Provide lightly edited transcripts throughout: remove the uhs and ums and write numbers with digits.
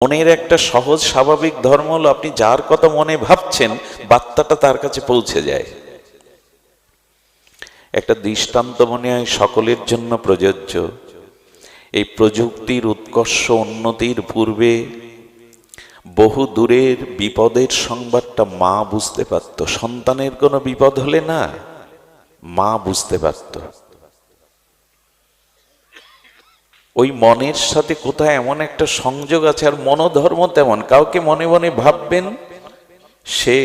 মনের একটা সহজ স্বাভাবিক ধর্ম হলো আপনি যার কথা মনে ভাবছেন বার্তাটা তার কাছে পৌঁছে যায়। একটা দৃষ্টান্ত মনে হয় সকলের জন্য প্রযোজ্য। এই প্রযুক্তির উৎকর্ষ উন্নতির পূর্বে বহু দূরের বিপদের সংবাদটা মা বুঝতে পারত। সন্তানের কোনো বিপদ হলে না মা বুঝতে পারত। ওই মনের সাথে কোথায় এমন একটা সংযোগ আছে, আর মনোধর্ম তেমন। কাউকে মনে মনে ভাববেন, সে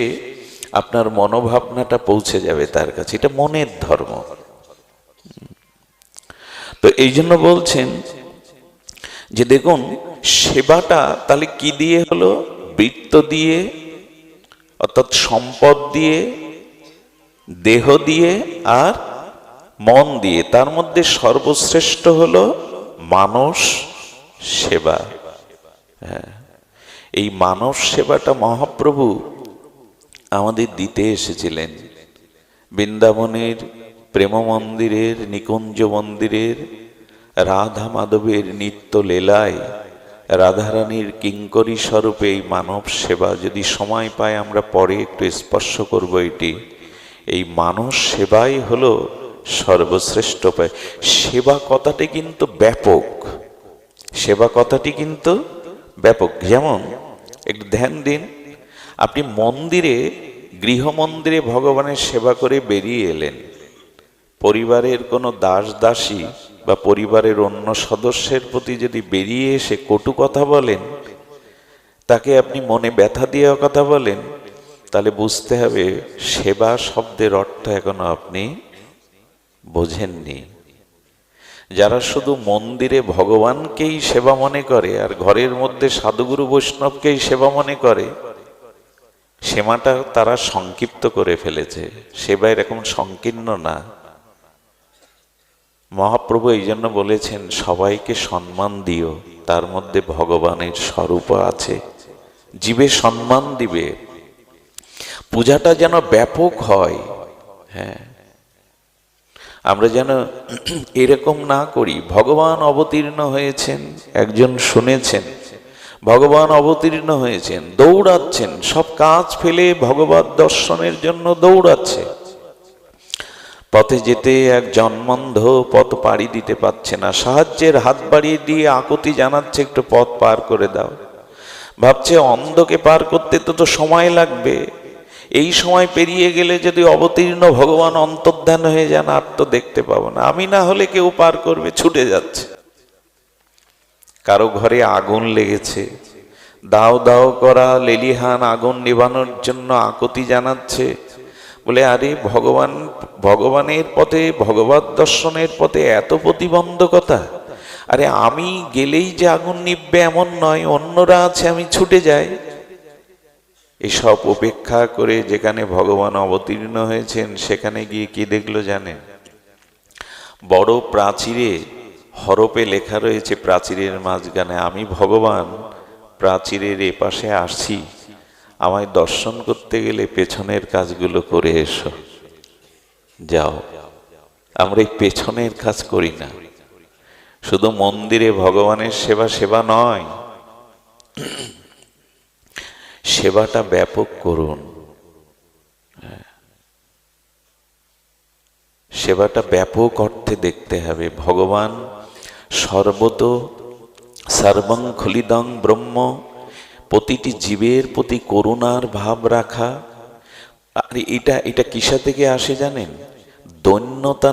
আপনার মনোভাবনাটা পৌঁছে যাবে তার কাছে। এটা মনের ধর্ম। তো এই জন্য বলছেন যে দেখুন, সেবাটা তাহলে কি দিয়ে হলো? বৃত্ত দিয়ে, অর্থাৎ সম্পদ দিয়ে, দেহ দিয়ে আর মন দিয়ে। তার মধ্যে সর্বশ্রেষ্ঠ হলো মানস সেবা। হ্যাঁ, এই মানস সেবাটা মহাপ্রভু আমাদের দিতে এসেছিলেন। বৃন্দাবনের প্রেম মন্দিরের, নিকুঞ্জ মন্দিরের রাধা মাধবের নিত্য লীলায় রাধারানীর কিঙ্করী স্বরূপে এই মানব সেবা, যদি সময় পায় আমরা পরে একটু স্পর্শ করব এটি। এই মানস সেবাই হলো সর্বশ্রেষ্ঠ উপায়। সেবা কথাটি কিন্তু ব্যাপক। সেবা কথাটি কিন্তু ব্যাপক। যেমন একটু ধ্যান দিন, আপনি মন্দিরে, গৃহ মন্দিরে ভগবানের সেবা করে বেরিয়ে এলেন, পরিবারের কোনো দাস দাসী বা পরিবারের অন্য সদস্যের প্রতি যদি বেরিয়ে এসে কটু কথা বলেন, তাকে আপনি মনে ব্যথা দিয়ে কথা বলেন, তাহলে বুঝতে হবে সেবা শব্দের অর্থ এখনো আপনি বোঝেননি। যারা শুধু মন্দিরে ভগবানকেই সেবা মনে করে আর ঘরের মধ্যে সাধুগুরু বৈষ্ণবকেই সেবা মনে করে, সেবাটা তারা সংক্ষিপ্ত করে ফেলেছে। সেবা এরকম সংকীর্ণ না। মহাপ্রভু এই জন্য বলেছেন সবাইকে সম্মান দিও, তার মধ্যে ভগবানের স্বরূপ আছে। জীবে সম্মান দিবে। পূজাটা যেন ব্যাপক হয়। হ্যাঁ, আমরা যেন এরকম না করি ভগবান অবতীর্ণ হয়েছেন, একজন শুনেছেন ভগবান অবতীর্ণ হয়েছেন, দৌড়াচ্ছেন, সব কাজ ফেলে ভগবত দর্শনের জন্য দৌড়াচ্ছে। পথে যেতে এক জন্মন্ধ পথ পাড়ি দিতে পারছে না, সাহায্যের হাত বাড়িয়ে দিয়ে আকুতি জানাচ্ছে একটু পথ পার করে দাও। ভাবছে অন্ধকে পার করতে তো সময় লাগবে, এই সময় পেরিয়ে গেলে যদি অবতীর্ণ ভগবান অন্তর্ধান হয়ে যান আর তো দেখতে পাবো না, আমি না হলে কেউ পার করবে, ছুটে যাচ্ছে। কারো ঘরে আগুন লেগেছে, দাও দাও করা লেলিহান আগুন নিভানোর জন্য আকুতি জানাচ্ছে। বলে আরে ভগবানের পথে, ভগবত দর্শনের পথে এত প্রতিবন্ধকতা। আরে আমি গেলেই যে আগুন নিভবে এমন নয়, অন্যরা আছে, আমি ছুটে যাই। এসব উপেক্ষা করে যেখানে ভগবান অবতীর্ণ হয়েছেন সেখানে গিয়ে কি দেখলো জানেন? বড় প্রাচীরে হরপে লেখা রয়েছে, প্রাচীরের মাঝখানে, আমি ভগবান প্রাচীরের এপাশে আসছি, আমায় দর্শন করতে গেলে পেছনের কাজগুলো করে এসো। যাও। আমরা এই পেছনের কাজ করি না। শুধু মন্দিরে ভগবানের সেবা সেবা নয়, সেবাটা ব্যাপক করুন। সেবাটা ব্যাপক অর্থে দেখতে হবে। ভগবান সর্বত সর্বং খলিদং ব্রহ্ম, প্রতিটি জীবের প্রতি করুণার ভাব রাখা। আর এটা কিসা থেকে আসে জানেন? দৈন্যতা।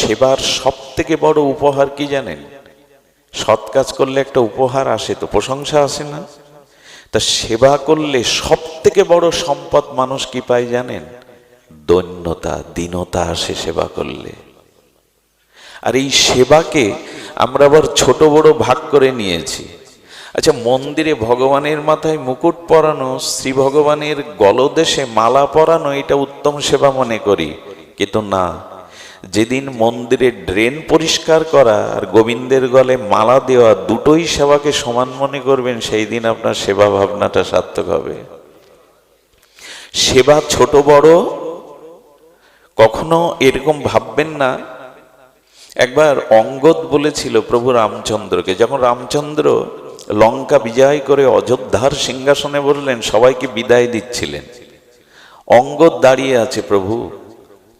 সেবার সব থেকে বড় উপহার কি জানেন? সৎ কাজ করলে একটা উপহার আসে, তো প্রশংসা আসে না? তা সেবা করলে সব থেকে বড় সম্পদ মানুষ কি পায় জানেন? দৈন্যতা, দীনতা আসে সেবা করলে। আর এই সেবাকে আমরা আবার ছোট বড় ভাগ করে নিয়েছি। আচ্ছা, মন্দিরে ভগবানের মাথায় মুকুট পরানো, শ্রী ভগবানের গলদেশে মালা পরানো, এটা উত্তম সেবা মনে করি। কিন্তু না, যেদিন মন্দিরে ড্রেন পরিষ্কার করা আর গোবিন্দের গলে মালা দেওয়া দুটোই সেবাকে সমান মনে করবেন, সেই দিন আপনার সেবা ভাবনাটা সার্থক হবে। সেবা ছোট বড় কখনো এরকম ভাববেন না। একবার অঙ্গদ বলেছিল প্রভু রামচন্দ্রকে, যখন রামচন্দ্র লঙ্কা বিজয় করে অযোধ্যার সিংহাসনে বললেন, সবাইকে বিদায় দিচ্ছিলেন। অঙ্গদ দাঁড়িয়ে আছে, প্রভু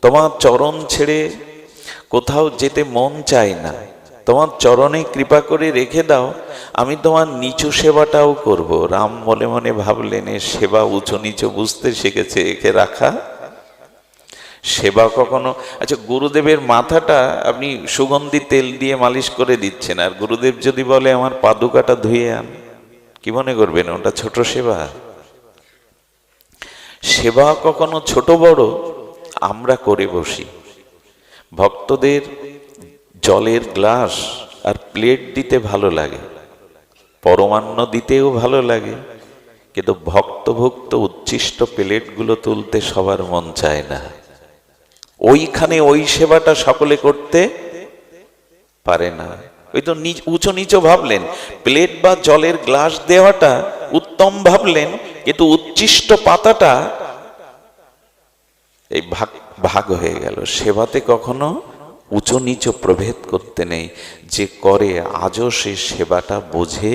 তোমার চরণ ছেড়ে কোথাও যেতে মন চায় না, তোমার চরণে কৃপা করে রেখে দাও, আমি তোমার নিচু সেবাটাও করব। রাম মনে মনে ভাবলেন, এ সেবা উঁচু নিচু বুঝতে শিখেছে, একে রাখা সেবা কখনো। আচ্ছা, গুরুদেবের মাথাটা আপনি সুগন্ধি তেল দিয়ে মালিশ করে দিচ্ছেন, আর গুরুদেব যদি বলে আমার পাদুকাটা ধুয়ে আন, কি মনে করবেন? ওটা ছোট সেবা? সেবা কখনো ছোট বড় আমরা করে বসি। ভক্তদের জলের গ্লাস আর প্লেট দিতে ভালো লাগে, পরমান্ন দিতেও ভালো লাগে, কিন্তু ভক্তভুক্ত উচ্ছিষ্ট প্লেটগুলো তুলতে সবার মন চায় না। ওইখানে ওই সেবাটা সকলে করতে পারে না। ওই তো উঁচু নিচু ভাবলেন, প্লেট বা জলের গ্লাস দেওয়াটা উত্তম ভাবলেন, কিন্তু উচ্ছিষ্ট পাতাটা এই ভাগ হয়ে গেল। সেবাতে কখনো উঁচু নিচু প্রভেদ করতে নেই। যে করে আজও সে সেবাটা বোঝে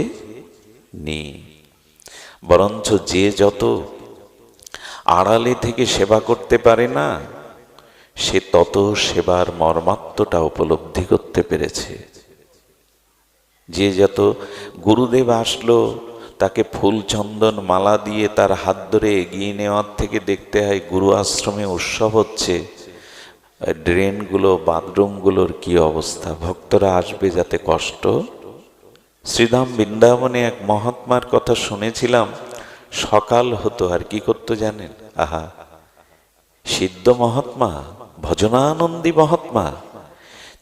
নি, বরঞ্চ যে যত আড়ালে থেকে সেবা করতে পারে না, সে তত সেবার মর্মাত্মটা উপলব্ধি করতে পেরেছে। যে যত গুরুদেব আসলো, তাকে ফুল চন্দন মালা দিয়ে তার হাত ধরে এগিয়ে নেওয়ার থেকে দেখতে হয় গুরু আশ্রমে উৎসব হচ্ছে, ড্রেনগুলো বাথরুমগুলোর কি অবস্থা, ভক্তরা আসবে যাতে কষ্ট। শ্রীধাম বৃন্দাবনে এক মহাত্মার কথা শুনেছিলাম, সকাল হতো আর কি করতো জানেন? আহা, সিদ্ধ মহাত্মা, ভজনানন্দী মহাত্মা,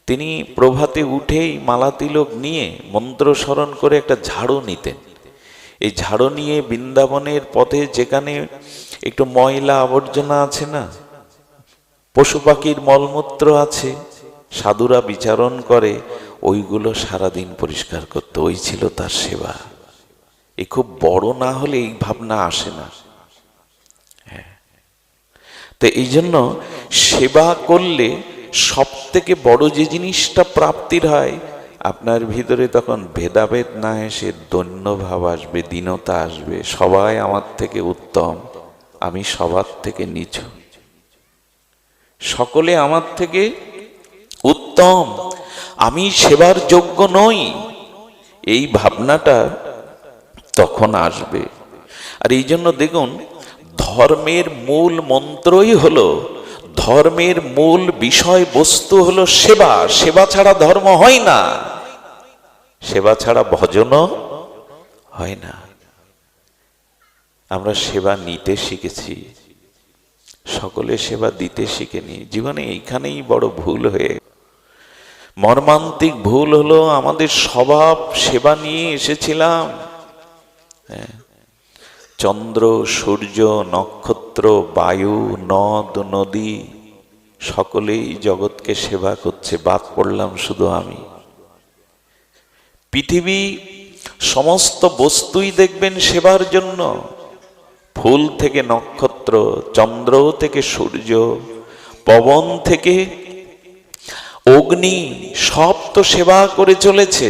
তিনি প্রভাতে উঠেই মালা তিলক নিয়ে মন্ত্র স্মরণ করে একটা ঝাড়ু নিতেন। এই ঝাড়ু নিয়ে বৃন্দাবনের পথে যেখানে একটু ময়লা আবর্জনা আছে না, পশু পাখির মলমূত্র আছে, সাধুরা বিচারণ করে, ওইগুলো সারাদিন পরিষ্কার করতো। ওই ছিল তার সেবা। এ খুব বড় না হলে এই ভাবনা আসে না। হ্যাঁ, তো এই জন্য সেবা করলে সব থেকে বড় যে জিনিসটা প্রাপ্তির হয়, আপনার ভিতরে তখন ভেদাভেদ না এসে দৈন্য ভাব আসবে, দীনতা আসবে। সবাই আমার থেকে উত্তম, আমি সবার থেকে নিচু, সকলে আমার থেকে উত্তম, আমি সেবার যোগ্য নই, এই ভাবনাটা তখন আসবে। আর এই জন্য দেখুন, ধর্মের মূল মন্ত্রই হলো, ধর্মের মূল বিষয় বস্তু হলো সেবা। সেবা ছাড়া ধর্ম হয় না, সেবা ছাড়া ভজনও হয় না। আমরা সেবা নিতে শিখেছি, সকলে সেবা দিতে শিখেনি। জীবনে এইখানেই বড় ভুল হয়ে, মর্মান্তিক ভুল হলো, আমাদের স্বভাব সেবা নিয়ে এসেছিলাম। চন্দ্র, সূর্য, নক্ষত্র, বায়ু, নদ, নদী সকলেই জগৎকে সেবা করছে, বাদ পড়লাম শুধু আমি। পৃথিবী সমস্ত বস্তুই দেখবেন সেবার জন্য, ফুল থেকে নক্ষত্র, চন্দ্র থেকে সূর্য, পবন থেকে অগ্নি, সব তো সেবা করে চলেছে।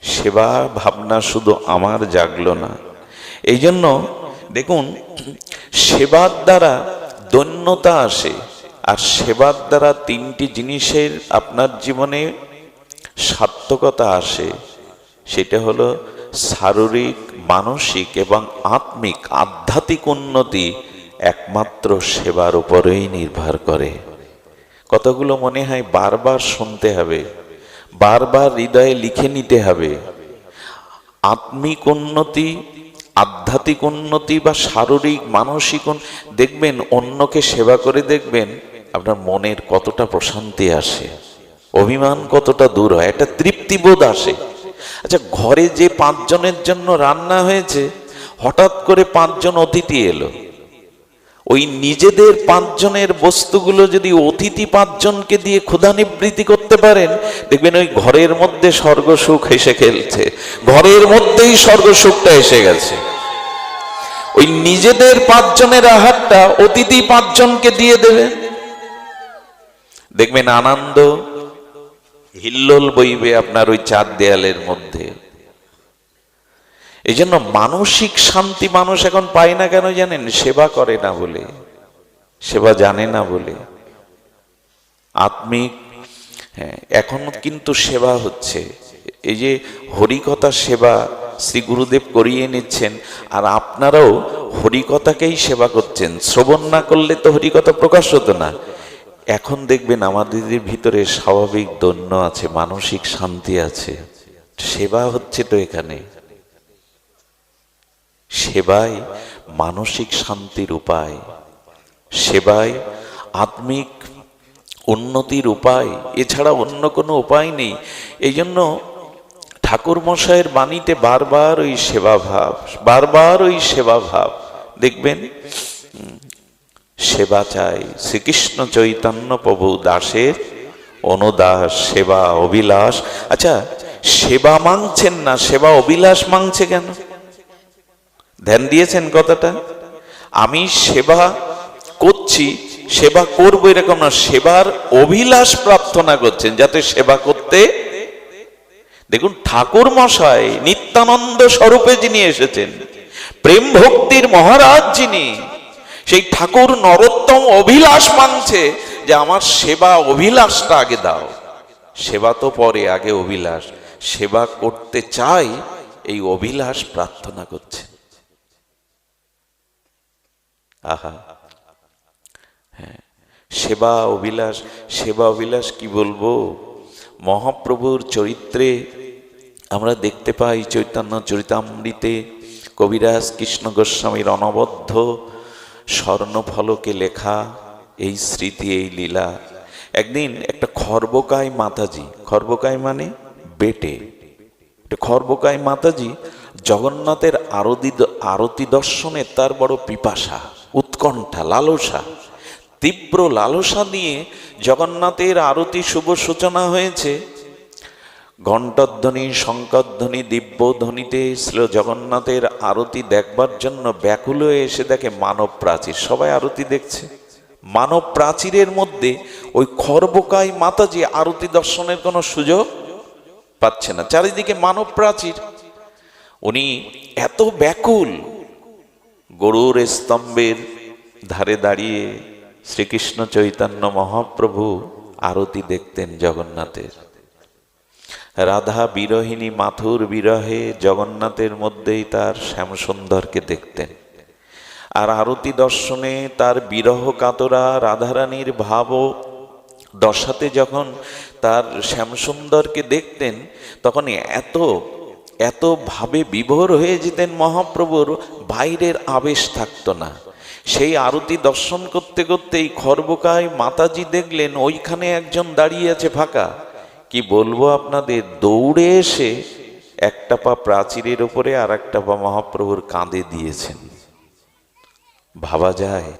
সেবা ভাবনা শুধু আমার জাগলো না। এই জন্য দেখুন, সেবার দ্বারা দৈন্যতা আসে, আর সেবার দ্বারা তিনটি জিনিসের আপনার জীবনে সার্থকতা আসে। সেটা হলো শারীরিক, মানসিক এবং আত্মিক, আধ্যাত্মিক উন্নতি একমাত্র সেবার উপরেই নির্ভর করে। কতগুলো মনে হয় বারবার শুনতে হবে, বারবার হৃদয়ে লিখে নিতে হবে। আত্মিক উন্নতি, আধ্যাত্মিক উন্নতি বা শারীরিক, মানসিক, দেখবেন অন্যকে সেবা করে দেখবেন আপনার মনের কতটা প্রশান্তি আসে, অভিমান কতটা দূর হয়, একটা তৃপ্তিবোধ আসে। আচ্ছা, ঘরে যে 5 জনের জন্য রান্না হয়েছে, হঠাৎ করে 5 জন অতিথি এলো, ওই নিজেদের 5 জনের বস্তুগুলো যদি অতিথি 5 জনকে দিয়ে ক্ষুধা নিবৃত্তি করতে পারেন, দেখবেন ওই ঘরের মধ্যে স্বর্গ সুখ এসে খেলছে, ঘরের মধ্যেই স্বর্গ সুখটা এসে গেছে। ওই নিজেদের 5 জনের আহারটা অতিথি 5 জনকে দিয়ে দেবেন, দেখবেন আনন্দ হিল্লোল বইবে আপনার ওই 4 দেয়ালের মধ্যে। এই জন্য মানসিক শান্তি মানুষ এখন পায় না কেন জানেন? সেবা করে না বলে, সেবা জানে না বলে। আত্মিক, হ্যাঁ, এখন কিন্তু সেবা হচ্ছে। এই যে হরিকথা সেবা শ্রী গুরুদেব করিয়ে নিচ্ছেন, আর আপনারাও হরিকথাকেই সেবা করছেন। শ্রবণ না করলে তো হরিকথা প্রকাশ হতো না। এখন দেখবেন আমাদের ভিতরে স্বাভাবিক দৈন্য আছে, মানসিক শান্তি আছে। সেবা হচ্ছে তো এখানে। সেবাই মানসিক শান্তির উপায়, সেবাই আত্মিক উন্নতির উপায়, এছাড়া অন্য কোনো উপায় নেই। এই জন্য ঠাকুর মশাইয়ের বাণীতে বারবার ওই সেবা ভাব, বারবার ওই সেবা ভাব দেখবেন। সেবা চাই শ্রীকৃষ্ণ চৈতন্য প্রভু দাসের অনুদাস, সেবা অভিলাষ। আচ্ছা, সেবা মাংছেন না, সেবা অভিলাষ মাংছে কেন? ধ্যান দিয়েছেন কথাটা? আমি সেবা করছি, সেবা করবো এরকম না, সেবার অভিলাষ প্রার্থনা করছেন যাতে সেবা করতে। দেখুন, ঠাকুর মশাই নিত্যানন্দ স্বরূপে যিনি এসেছেন, প্রেম ভক্তির মহারাজ যিনি, সেই ঠাকুর নরোত্তম অভিলাষ মানছে যে আমার সেবা অভিলাষটা আগে দাও। সেবা তো পরে, আগে অভিলাষ। সেবা করতে চাই, এই অভিলাষ প্রার্থনা করছে। আহা, হ্যাঁ, সেবা অভিলাষ। সেবা অভিলাষ কি বলবো? মহাপ্রভুর চরিত্রে আমরা দেখতে পাই, চৈতন্য চরিতামৃতে কবিরাজ কৃষ্ণ গোস্বামীর অনবদ্য স্বর্ণফলকে লেখা এই স্মৃতি, এই লীলা। একদিন একটা খর্বকায় মাতাজি, খর্বকায় মানে বেটে, খর্বকায় মাতাজি জগন্নাথের আরতি দর্শনে তার বড় পিপাসা, উৎকণ্ঠা, লালসা, তীব্র লালসা নিয়ে জগন্নাথের আরতি শুভ সূচনা হয়েছে। ঘণ্টধ্বনি, শঙ্করধ্বনি, দিব্যধ্বনিতে ছিল জগন্নাথের আরতি দেখবার জন্য ব্যাকুল হয়ে এসে দেখে মানব প্রাচীর, সবাই আরতি দেখছে। মানব প্রাচীরের মধ্যে ওই খর্বকায় মাতাজি আরতি দর্শনের কোনো সুযোগ পাচ্ছে না, চারিদিকে মানব প্রাচীর। উনি এত ব্যাকুল, গরুর স্তম্ভের ধারে দাঁড়িয়ে শ্রীকৃষ্ণ চৈতন্য মহাপ্রভু আরতি দেখতেন জগন্নাথের। রাধা বিরহিণী মাথুর বিরহে জগন্নাথের মধ্যেই তার শ্যামসুন্দরকে দেখতেন। আর আরতি দর্শনে তার বিরহ কাতরা রাধারানীর ভাব দশাতে যখন তার শ্যামসুন্দরকে দেখতেন, তখন এত ভাবে বিভোর হয়ে যেতেন মহাপ্রভুর, বাইরের আবেশ থাকতো না। সেই আরতি দর্শন করতে করতেই খর্বকায় মাতাজি দেখলেন ওইখানে একজন দাঁড়িয়ে আছে ফাঁকা। কি বলবো আপনাদের, দৌড়ে এসে একটা পা প্রাচীরের উপরে আর একটা পা মহাপ্রভুর কাঁধে দিয়েছেন। ভাবা যায়?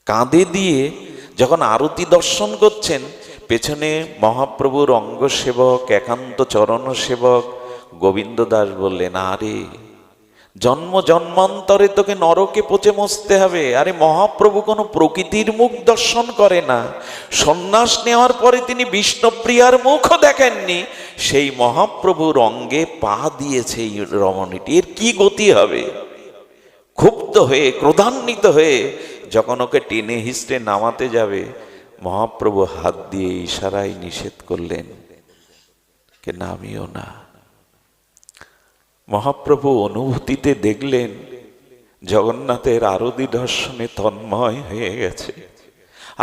কাঁধে দিয়ে যখন আরতি দর্শন করছেন, পেছনে মহাপ্রভুর অঙ্গ সেবক, একান্ত চরণ সেবক গোবিন্দ দাস বললেন, আরে জন্ম জন্মান্তরে তোকে নরকে পচে মরতে হবে। আরে মহাপ্রভু কোনো প্রকৃতির মুখ দর্শন করে না, সন্ন্যাস নেওয়ার পরে তিনি বিষ্ণুপ্রিয়ার মুখও দেখেননি। সেই মহাপ্রভুর অঙ্গে পা দিয়েছে এই রমণীটি, এর কি গতি হবে? ক্ষুব্ধ হয়ে, ক্রোধান্বিত হয়ে যখন ওকে টেনে হিস্টে নামাতে যাবে, মহাপ্রভু হাত দিয়ে ইশারায় নিষেধ করলেন, কে নামিও না। মহাপ্রভু অনুভূতিতে দেখলেন জগন্নাথের আরতি দর্শনে তন্ময় হয়ে গেছে।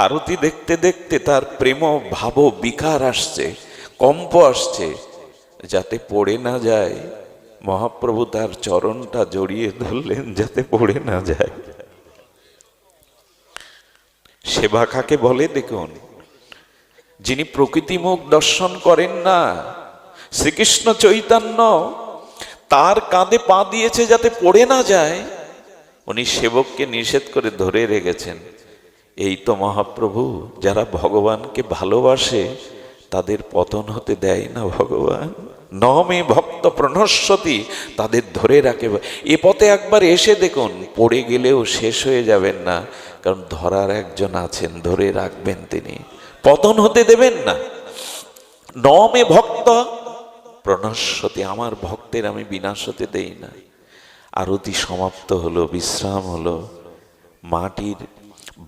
আরতি দেখতে দেখতে তার প্রেম ভাব বিকার আসছে, কম্প আসছে, যাতে পড়ে না যায়। মহাপ্রভু তার চরণটা জড়িয়ে ধরলেন যাতে পড়ে না যায়। সেবা কাকে বলে দেখুন? যিনি প্রকৃতিমুখ দর্শন করেন না, শ্রীকৃষ্ণ চৈতন্য তার কাঁধে পা দিয়েছে যাতে পড়ে না যায়, উনি সেবককে নিষেধ করে ধরে রেখেছেন। এই তো মহাপ্রভু, যারা ভগবানকে ভালোবাসে তাদের পতন হতে দেয় না ভগবান। নমে ভক্ত প্রণশ্যতি, তাদের ধরে রাখে। এ পথে একবার এসে দেখুন, পড়ে গেলেও শেষ হয়ে যাবেন না, কারণ ধরার একজন আছেন, ধরে রাখবেন তিনি, পতন হতে দেবেন না। নমে ভক্ত প্রণশ্যতি, আমার ভক্তের আমি বিনাশ হতে দেই না। আরতি সমাপ্ত হলো, বিশ্রাম হলো, মাটির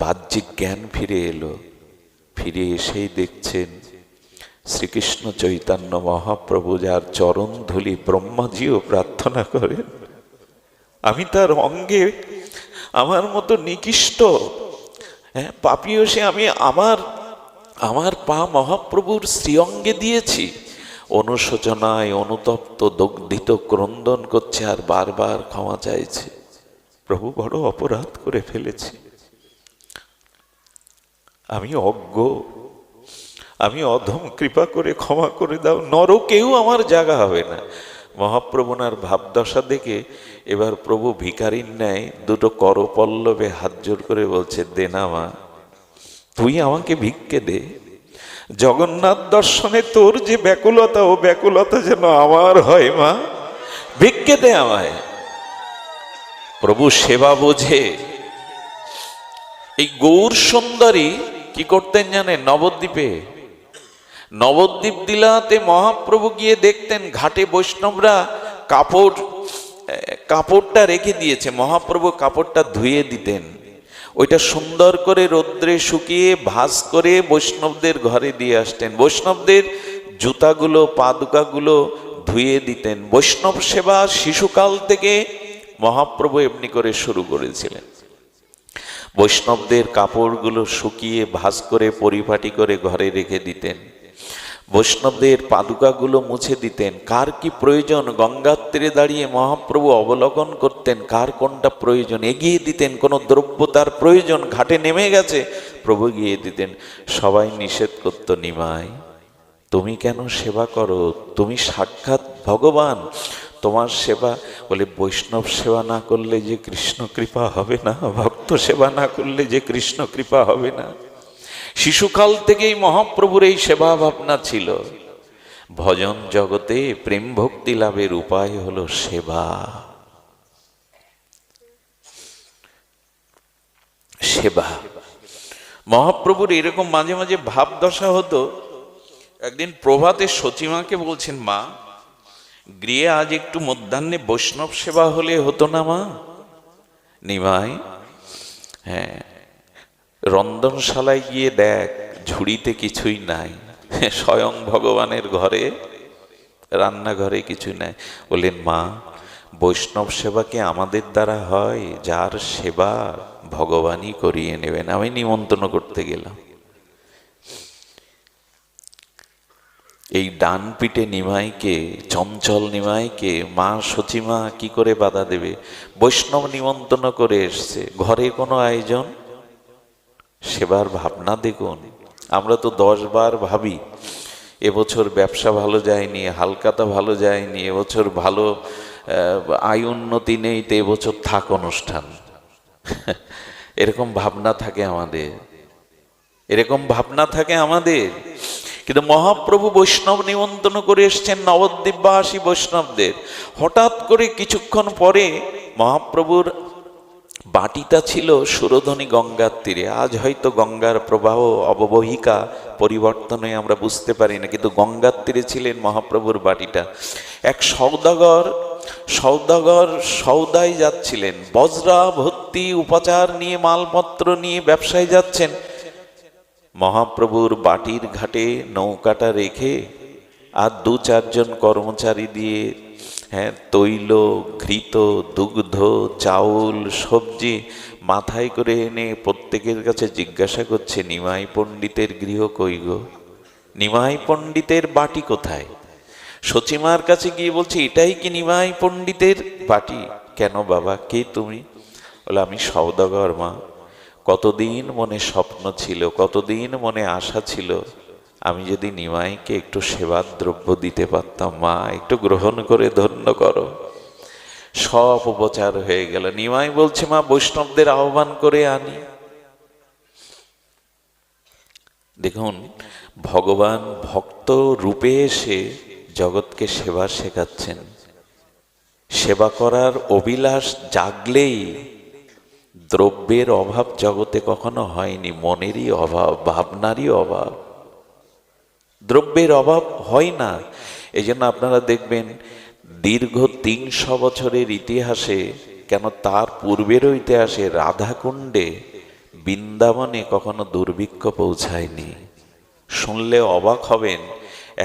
বাহ্যিক জ্ঞান ফিরে এলো। ফিরে এসেই দেখছেন শ্রীকৃষ্ণ চৈতন্য মহাপ্রভু, যার চরণ ধুলি ব্রহ্মাজিও প্রার্থনা করেন, আমি তার অঙ্গে আমার মতো নিকৃষ্ট পাপীয় সে, আমি আমার পা মহাপ্রভুর শ্রীঅঙ্গে দিয়েছি। অনুশোচনায় অনুতপ্ত দগ্ধিত ক্রন্দন করছে আর বারবার ক্ষমা চাইছে, প্রভু বড় অপরাধ করে ফেলেছি, আমি অজ্ঞ, আমি অধম, কৃপা করে ক্ষমা করে দাও, নরকেও আমার জায়গা হবে না। মহাপ্রভুনার ভাবদশা দেখে এবার প্রভু ভিখারির ন্যায় দুটো করপল্লবে হাত জোর করে বলছে, দে না মা, তুই আমাকে ভিক্ষে দে। জগন্নাথ দর্শনে তোর যে ব্যাকুলতা, ও ব্যাকুলতা যেন আমার হয় মা, ভিক্ষে দে আমায়। প্রভু সেবা বোঝে। এই গৌর সুন্দরী কি করতেন জানেন? নবদ্বীপ দিলাতে মহাপ্রভু গিয়ে দেখতেন ঘাটে বৈষ্ণবরা কাপড়টা রেখে দিয়েছে, মহাপ্রভু কাপড়টা ধুয়ে দিতেন, ওইটা সুন্দর করে রৌদ্রে শুকিয়ে ভাঁজ করে বৈষ্ণবদের ঘরে দিয়ে আসতেন। বৈষ্ণবদের জুতাগুলো পাদুকাগুলো ধুয়ে দিতেন। বৈষ্ণব সেবা শিশুকাল থেকে মহাপ্রভু এমনি করে শুরু করেছিলেন। বৈষ্ণবদের কাপড়গুলো শুকিয়ে ভাঁজ করে পরিপাটি করে ঘরে রেখে দিতেন। বৈষ্ণবদের পাদুকাগুলো মুছে দিতেন। কার কি প্রয়োজন গঙ্গার তীরে দাঁড়িয়ে মহাপ্রভু অবলোকন করতেন, কার কোনটা প্রয়োজন এগিয়ে দিতেন। কোনো দ্রব্য তার প্রয়োজন, ঘাটে নেমে গেছে, প্রভু গিয়ে দিতেন। সবাই নিষেধ করত, নিমাই তুমি কেন সেবা করো, তুমি সাক্ষাৎ ভগবান, তোমার সেবা। বলে বৈষ্ণব সেবা না করলে যে কৃষ্ণ কৃপা হবে না, ভক্ত সেবা না করলে যে কৃষ্ণ কৃপা হবে না। শিশুকাল থেকেই মহাপ্রভুর এই সেবা ভাবনা ছিল। ভজন জগতে প্রেম ভক্তি লাভের উপায় হলো সেবা। সেবা মহাপ্রভুর এরকম মাঝে মাঝে ভাবদশা হতো। একদিন প্রভাতে সচিমাকে বলছেন, মা গৃহে আজ একটু মধ্যাহ্নে বৈষ্ণব সেবা হলে হতো না মা? নিমাই, হ্যাঁ, রন্ধনশালায় গিয়ে দেখ ঝুড়িতে কিছুই নাই, স্বয়ং ভগবানের ঘরে রান্নাঘরে কিছু নাই। বললেন, মা বৈষ্ণব সেবা কি আমাদের দ্বারা হয়? যার সেবা ভগবানই করিয়ে নেবেন। আমি নিমন্ত্রণ করতে গেলাম, এই ডান পিঠে নিমাইকে, চঞ্চল নিমাইকে মা সচিমা কি করে বাধা দেবে? বৈষ্ণব নিমন্ত্রণ করে এসছে, ঘরে কোনো আয়োজন, সেবার ভাবনা দেখুন। আমরা তো 10 বার ভাবি এবছর ব্যবসা ভালো যায়নি, হালকাতা ভালো যায়নি, এবছর ভালো আয় উন্নতি নেই, তো এবছর থাক অনুষ্ঠান। এরকম ভাবনা থাকে আমাদের, এরকম ভাবনা থাকে আমাদের। কিন্তু মহাপ্রভু বৈষ্ণব নিমন্ত্রণ করে এসছেন নবদ্বীপবাসী বৈষ্ণবদের। হঠাৎ করে কিছুক্ষণ পরে মহাপ্রভুর বাটিটা ছিল সুরধনী গঙ্গার তীরে। আজ হয়তো গঙ্গার প্রবাহ অববাহিকা পরিবর্তনে আমরা বুঝতে পারি না, কিন্তু গঙ্গার তীরে ছিলেন মহাপ্রভুর বাটিটা। এক সৌদাগর সৌদায় যাচ্ছিলেন, বজরা ভর্তি উপাচার নিয়ে, মালপত্র নিয়ে ব্যবসায় যাচ্ছেন। মহাপ্রভুর বাটির ঘাটে নৌকাটা রেখে আর 2-4 জন কর্মচারী দিয়ে তৈল, ঘৃত, দুগ্ধ, চাউল, সবজি মাথায় করে এনে প্রত্যেকের কাছে জিজ্ঞাসা করছে, নিমাই পণ্ডিতের গৃহ কই গো, নিমাই পণ্ডিতের বাটি কোথায়? সচিমার কাছে গিয়ে বলছে, এটাই কি নিমাই পণ্ডিতের বাটি? কেন বাবা, কে তুমি? বলে, আমি সওদাগর মা, কতদিন মনে স্বপ্ন ছিল, কতদিন মনে আশা ছিল, আমি যদি নিমাইকে একটু সেবার দ্রব্য দিতে পারতাম, মা একটু গ্রহণ করে ধন্য করো। সব উপচার হয়ে গেল। নিমাই বলছে, মা বৈষ্ণবদের আহ্বান করে আনি। দেখুন, ভগবান ভক্ত রূপে এসে জগৎকে সেবা শেখাচ্ছেন। সেবা করার অভিলাষ জাগলেই দ্রব্যের অভাব জগতে কখনো হয়নি, মনেরই অভাব, ভাবনারই অভাব। দ্রব্যের অভাব হয় না। এই জন্য আপনারা দেখবেন দীর্ঘ ৩০০ বছরের ইতিহাসে, কেন তার পূর্বেরও ইতিহাসে, রাধাকুণ্ডে, বৃন্দাবনে কখনো দুর্ভিক্ষ পৌঁছায়নি। শুনলে অবাক হবেন,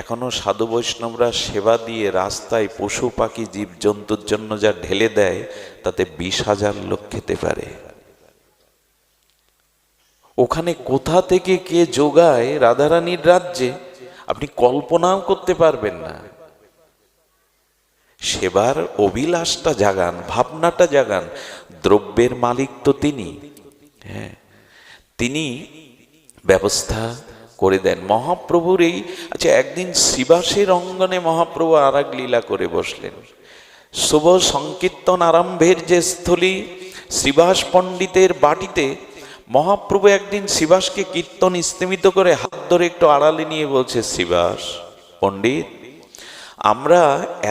এখনো সাধু বৈষ্ণবরা সেবা দিয়ে রাস্তায় পশু পাখি জীবজন্তুর জন্য যা ঢেলে দেয়, তাতে ২০,০০০ লোক খেতে পারে। ওখানে কোথা থেকে কে যোগায় রাধারানীর রাজ্যে, আপনি কল্পনাও করতে পারবেন না। সেবার অভিলাষটা জাগান, ভাবনাটা জাগান। দ্রব্যের মালিক তো তিনি, হ্যাঁ, তিনি ব্যবস্থা করে দেন। মহাপ্রভুর এই, আচ্ছা, একদিন শ্রীবাসের অঙ্গনে মহাপ্রভু আর এক লীলা করে বসলেন। শুভ সংকীর্তন আরম্ভের যে স্থলী, শ্রীবাস পণ্ডিতের বাটিতে মহাপ্রভু একদিন শ্রীবাসকে কীর্তন স্তিমিত করে হাত ধরে একটু আড়ালে নিয়ে বলছে, শ্রীবাস পণ্ডিত, আমরা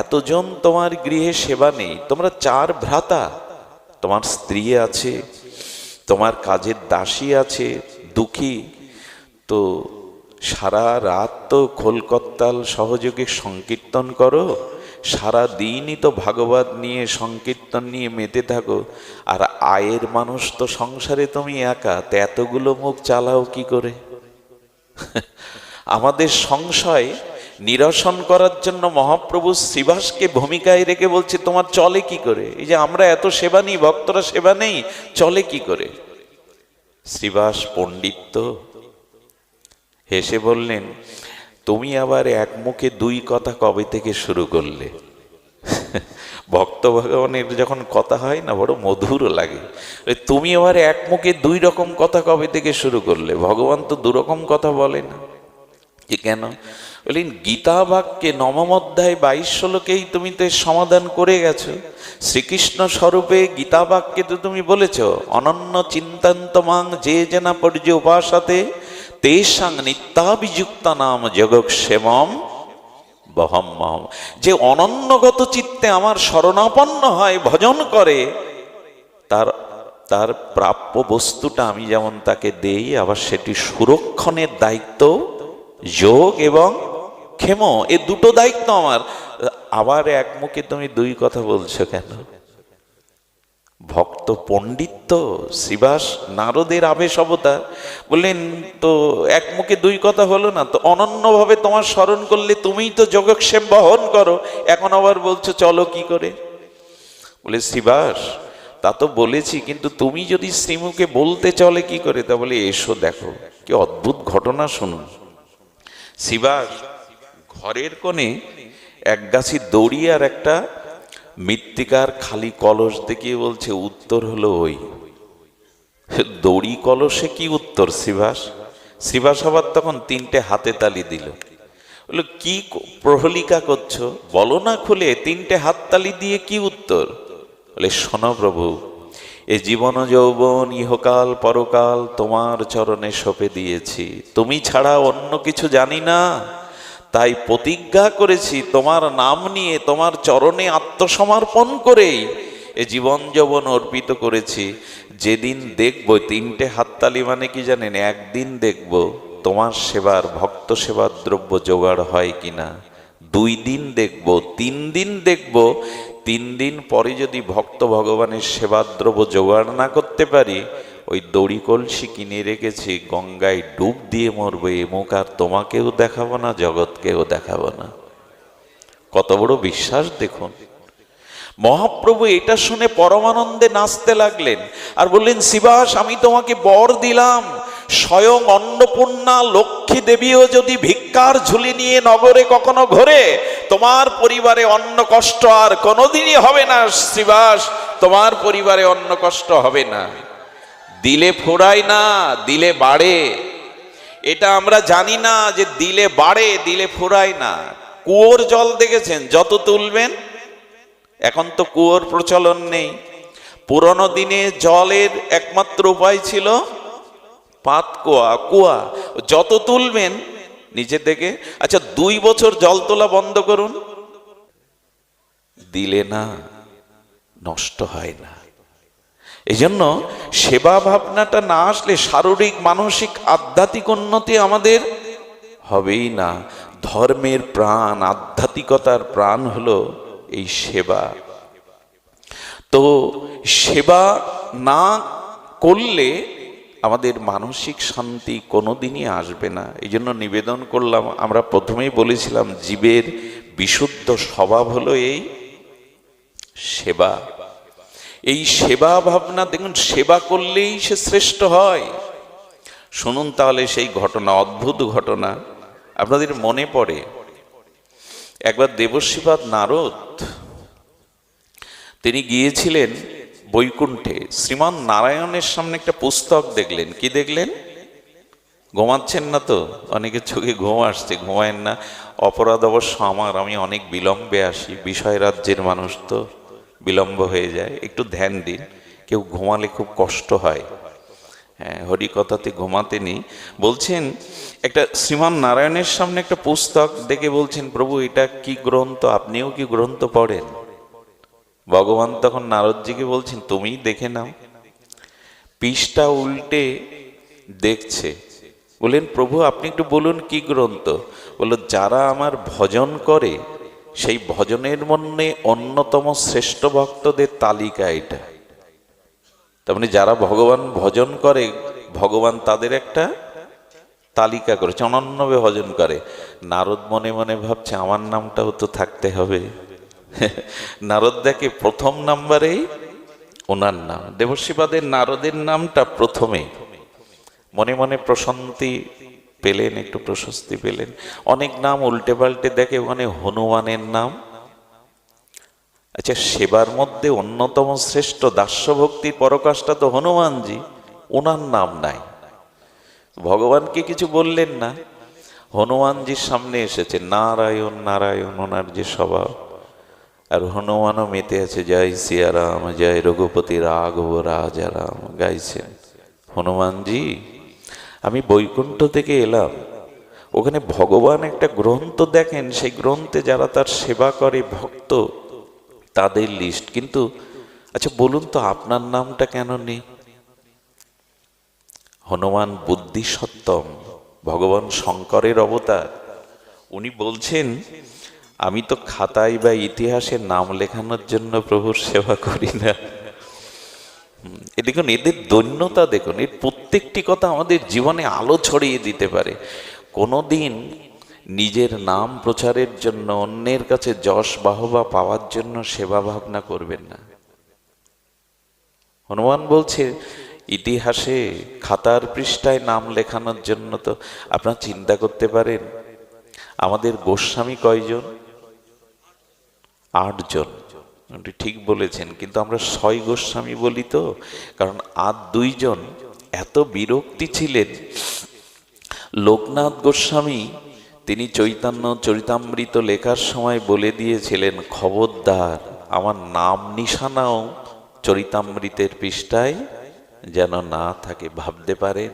এতজন তোমার গৃহে সেবা নেই, তোমরা ৪ ভ্রাতা, তোমার স্ত্রী আছে, তোমার কাজের দাসী আছে, দুঃখী, তো সারা রাত তো খোলকত্তাল সহযোগে সংকীর্তন করো, সারা দিনই তো ভাগবত নিয়ে সংকীর্তন নিয়ে মেতে থাকো, আর আয়ের মানুষ তো সংসারে তুমি একা, তো এতগুলো মুখ চালাও কি করে? আমাদের সংশয় নিরসন করার জন্য মহাপ্রভু শ্রীবাসকে ভূমিকায় রেখে বলছে, তোমার চলে কি করে? এই যে আমরা এত সেবা নিই, ভক্তরা সেবা নেই, চলে কি করে? শ্রীবাস পণ্ডিত হেসে বললেন, তুমি আবার এক মুখে ২ কথা কবে থেকে শুরু করলে? ভক্ত ভগবানের যখন কথা হয় না, বড় মধুর লাগে। তুমি আবার এক মুখে ২ রকম কথা কবে থেকে শুরু করলে? ভগবান তো ২ রকম কথা বলে না। যে কেন? বললেন, গীতা বাক্যে ৯ম অধ্যায় ২২ শ্লোকেই তুমি তো সমাধান করে গেছো। শ্রীকৃষ্ণ স্বরূপে গীতা বাক্যে তো তুমি বলেছ, অনন্য চিন্তান্তমাং যে জেনা পর্য উপাসতে তেষাং নিত্যাভিযুক্ত নাম জগৎক্ষেমম বহম্মম। যে অনন্যগত চিত্তে আমার শরণাপন্ন হয়, ভজন করে, তার প্রাপ্য বস্তুটা আমি যেমন তাকে দেই, আবার সেটি সুরক্ষণের দায়িত্ব যোগ এবং ক্ষেম, এ 2টো দায়িত্ব আমার। আবার এক মুখে তুমি 2 কথা বলছো কেন? ভক্ত পণ্ডিত শ্রীবাস নারদের আবেশ অবতার বললেন, তো এক মুখে 2 কথা হলো না তো? অনন্যভাবে তোমার স্মরণ করলে তুমিই তো জগৎক্ষেম বহন করো, এখন আবার বলছো চলো কি করে? বলে, শ্রীবাস তা তো বলেছি, কিন্তু তুমি যদি শ্রীমুখে বলতে চলে কি করে? তা বলে, এসো দেখো কি অদ্ভুত ঘটনা শুনুন। শ্রীবাস ঘরের কোণে এক গাছি দড়ি আর একটা মৃত্তিকার খালি কলস দেখিয়ে বলছে, উত্তর হলো ওই। দড়ি কলসে কি উত্তর শ্রীবাস? শ্রীবাস আবার তখন 3টে হাতে তালি দিল। বললো, কি প্রহলিকা করছো, বলো না খুলে, 3টে হাততালি দিয়ে কি উত্তর? বলে, শোনো প্রভু, এ জীবন যৌবন ইহকাল পরকাল তোমার চরণে সঁপে দিয়েছি, তুমি ছাড়া অন্য কিছু জানি না, তাই প্রতিজ্ঞা করেছি তোমার নাম নিয়ে তোমার চরণে আত্মসমর্পণ করেই এ জীবন যৌবন অর্পিত করেছি। যেদিন দেখবো, 3টে হাততালি মানে কি জানেন? একদিন দেখবো তোমার সেবার, ভক্ত সেবার দ্রব্য জোগাড় হয় কিনা, 2 দিন দেখবো, 3 দিন দেখবো, 3 দিন পরে যদি ভক্ত ভগবানের সেবার দ্রব্য জোগাড় না করতে পারি, ওই দড়ি কলসি কিনে রেখেছি, গঙ্গায় ডুব দিয়ে মরবো, এ মুখ আর তোমাকেও দেখাবো না, জগৎকেও দেখাবো না। কত বড় বিশ্বাস দেখুন। মহাপ্রভু এটা শুনে পরমানন্দে নাচতে লাগলেন আর বললেন, শ্রীবাস আমি তোমাকে বর দিলাম, স্বয়ং অন্নপূর্ণা লক্ষ্মী দেবীও যদি ভিক্ষার ঝুলি নিয়ে নগরে কখনো ঘোরে, তোমার পরিবারে অন্ন কষ্ট আর কোনোদিনই হবে না। শ্রীবাস, তোমার পরিবারে অন্ন কষ্ট হবে না। দিলে ফোড়ায় না, দিলে বাড়ে। এটা আমরা জানি না যে দিলে বাড়ে, দিলে ফোড়ায় না। কুয়োর জল দেখেছেন, যত তুলবেন, এখন তো কুয়োর প্রচলন নেই। পুরনো দিনে জলের একমাত্র উপায় ছিল পাত কুয়া, কুয়া, যত তুলবেন নিচে থেকে। আচ্ছা 2 বছর জল তোলা বন্ধ করুন, দিলে না নষ্ট হয় না। এই জন্য সেবা ভাবনাটা না আসলে শারীরিক মানসিক আধ্যাত্মিক উন্নতি আমাদের হবেই না। ধর্মের প্রাণ, আধ্যাত্মিকতার প্রাণ হলো এই সেবা। তো সেবা না করলে আমাদের মানসিক শান্তি কোনোদিনই আসবে না। এই জন্য নিবেদন করলাম, আমরা প্রথমেই বলেছিলাম জীবের বিশুদ্ধ স্বভাব হলো এই সেবা। এই সেবা ভাবনা, দেখুন সেবা করলেই সে শ্রেষ্ঠ হয়। শুনুন তাহলে সেই ঘটনা, অদ্ভুত ঘটনা। আপনাদের মনে পড়ে একবার দেবশ্রীপাদ নারদ তিনি গিয়েছিলেন বৈকুণ্ঠে। শ্রীমান নারায়ণের সামনে একটা পুস্তক দেখলেন। কি দেখলেন? ঘুমাচ্ছেন না তো? অনেকের চোখে ঘুম আসছে, ঘুমায়েন না। অপরাধ অবশ্য আমার, আমি অনেক বিলম্বে আসি, বিষয় রাজ্যের মানুষ তো বিলম্ব হয়ে যায়। একটু ধ্যান দিন, কেউ ঘুমালে খুব কষ্ট হয়। হ্যাঁ, হরিকথাতে ঘুমাতে নেই। বলছেন একটা শ্রীমান নারায়ণের সামনে একটা পুস্তক দেখে বলছেন, প্রভু এটা কি গ্রন্থ? আপনিও কি গ্রন্থ পড়েন? ভগবান তখন নারদজিকে বলছেন, তুমিই দেখে নাও। পৃষ্ঠা উল্টে দেখছে। বললেন, প্রভু আপনি একটু বলুন কি গ্রন্থ? বলল, যারা আমার ভজন করে সেই ভজনের মধ্যে অন্যতম শ্রেষ্ঠ ভক্তদের তালিকা এটা। তার মানে যারা ভগবান ভজন করে, ভগবান তাদের একটা তালিকা করেছে, অনন্যভাবে ভজন করে। নারদ মনে মনে ভাবছে, আমার নামটাও তো থাকতে হবে। নারদ দেখে প্রথম নাম্বারেই ওনার নাম, দেবশ্রীপাদের নারদের নামটা প্রথমে। মনে মনে প্রশান্তি পেলেন, একটু প্রশস্তি পেলেন। অনেক নাম উল্টে পাল্টে দেখে, ওখানে হনুমানের নাম। আচ্ছা, সেবার মধ্যে অন্যতম শ্রেষ্ঠ দাস্য ভক্তির পরকাষ্ঠা তো হনুমানজি, ওনার নাম নাই। ভগবানকে কিছু বললেন না, হনুমানজির সামনে এসেছে নারায়ণ নারায়ণ, ওনার যে স্বভাব। আর হনুমানও মেতে আছে, জয় সিয়ারাম, জয় রঘুপতি রাঘব রাজারাম গাইছেন। হনুমানজি, আমি বৈকুণ্ঠ থেকে এলাম, ওখানে ভগবান একটা গ্রন্থ দেখেন, সেই গ্রন্থে যারা তার সেবা করে ভক্ত তাদের লিস্ট। কিন্তু আচ্ছা বলুন তো আপনার নামটা কেন নেই? হনুমান বুদ্ধি সত্তম, ভগবান শঙ্করের অবতার। উনি বলছেন, আমি তো খাতায় বা ইতিহাসে নাম লেখানোর জন্য প্রভুর সেবা করি না। দেখুন এদের দৈন্যতা, দেখুন এর প্রত্যেকটি কথা আমাদের জীবনে আলো ছড়িয়ে দিতে পারে। কোনোদিন নিজের নাম প্রচারের জন্য, অন্যের কাছে যশ বাহবা পাওয়ার জন্য সেবা ভাবনা করবেন না। হনুমান বলছে, ইতিহাসে খাতার পৃষ্ঠায় নাম লেখানোর জন্য তো আপনারা চিন্তা করতে পারেন আমাদের গোস্বামী কয়জন? 8 জন। ঠিক বলেছেন, কিন্তু আমরা 6 গোস্বামী বলি তো, কারণ আর 2 জন এত বিরক্তি ছিলেন। লোকনাথ গোস্বামী তিনি চৈতন্য চরিতামৃত লেখার সময় বলে দিয়েছিলেন, খবরদার আমার নাম নিশানাও চরিতামৃতের পৃষ্ঠায় যেন না থাকে। ভাবতে পারেন,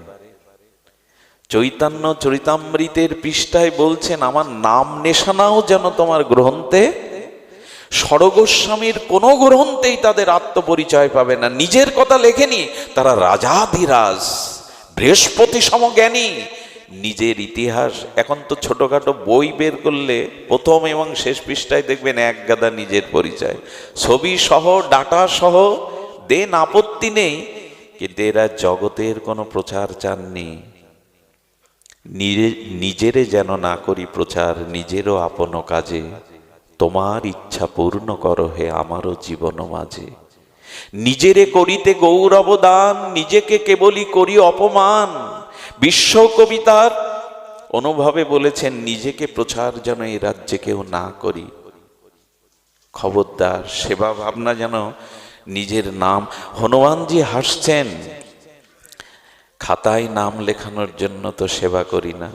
চৈতন্য চরিতামৃতের পৃষ্ঠায় বলছেন আমার নাম নিশানাও যেন তোমার গ্রন্থে। ষড়গোস্বামীর কোন গ্রন্থেই তাদের আত্মপরিচয় পাবে না, নিজের কথা লেখেনি। তারা রাজাধিরাজ, বৃহস্পতি সমজ্ঞানী, নিজের ইতিহাস। এখন তো ছোটখাটো বই বের করলে প্রথম এবং শেষ পৃষ্ঠায় দেখবেন এক গাদা নিজের পরিচয়, ছবি সহ ডাটা সহ দেন, আপত্তি নেই। কিন্তু এরা জগতের কোনো প্রচার চাননি। নিজেরে যেন না করি প্রচার, নিজেরও আপন কাজে, তোমার ইচ্ছা পূর্ণ করো হে আমারও জীবন মাঝে। নিজেরে করিতে গৌরব দান, নিজেকে কেবলই করি অপমান। বিশ্ব কবিতার অনুভবে বলেছেন, নিজেকে প্রচার যেন এই রাজ্যে কেউ না করি। খবরদার, সেবা ভাবনা যেন নিজের নাম। হনুমানজি হাসছেন, খাতায় নাম লেখানোর জন্য তো সেবা করি না।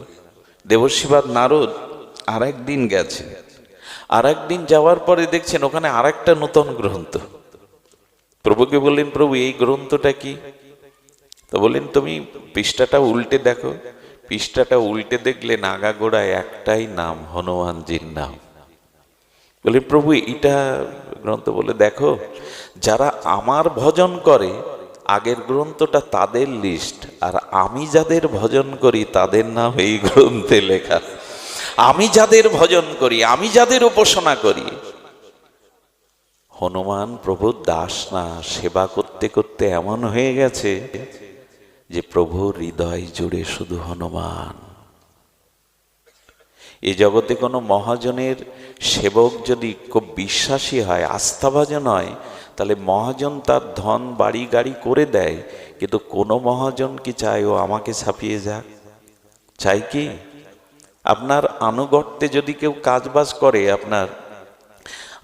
দেবশ্রীপাদ নারদ আর একদিন গেছে, আর একদিন যাওয়ার পরে দেখছেন ওখানে আর একটা নতুন গ্রন্থ। প্রভুকে বললেন, প্রভু এই গ্রন্থটা কি? তো বললেন, তুমি পৃষ্ঠাটা উল্টে দেখো। পৃষ্ঠাটা উল্টে দেখলে নাগা গোড়ায় একটাই নাম, হনুমানজির নাম। বললেন, প্রভু এটা গ্রন্থ? বলে, দেখো যারা আমার ভজন করে আগের গ্রন্থটা তাদের লিস্ট, আর আমি যাদের ভজন করি তাদের নাম এই গ্রন্থে লেখা। আমি যাদের ভজন করি, আমি যাদের উপাসনা করি। হনুমান প্রভুর দাস না, সেবা করতে করতে এমন হয়ে গেছে যে প্রভুর হৃদয় জুড়ে শুধু হনুমান। এ জগতে কোনো মহাজনের সেবক যদি খুব বিশ্বাসী হয়, আস্থাভাজন হয়, তাহলে মহাজন তার ধন বাড়ি গাড়ি করে দেয়, কিন্তু কোনো মহাজন কি চায় ও আমাকে ছাপিয়ে যাক? চাই কি? আপনার আনুগত্যে যদি কেউ কাজবাজ করে,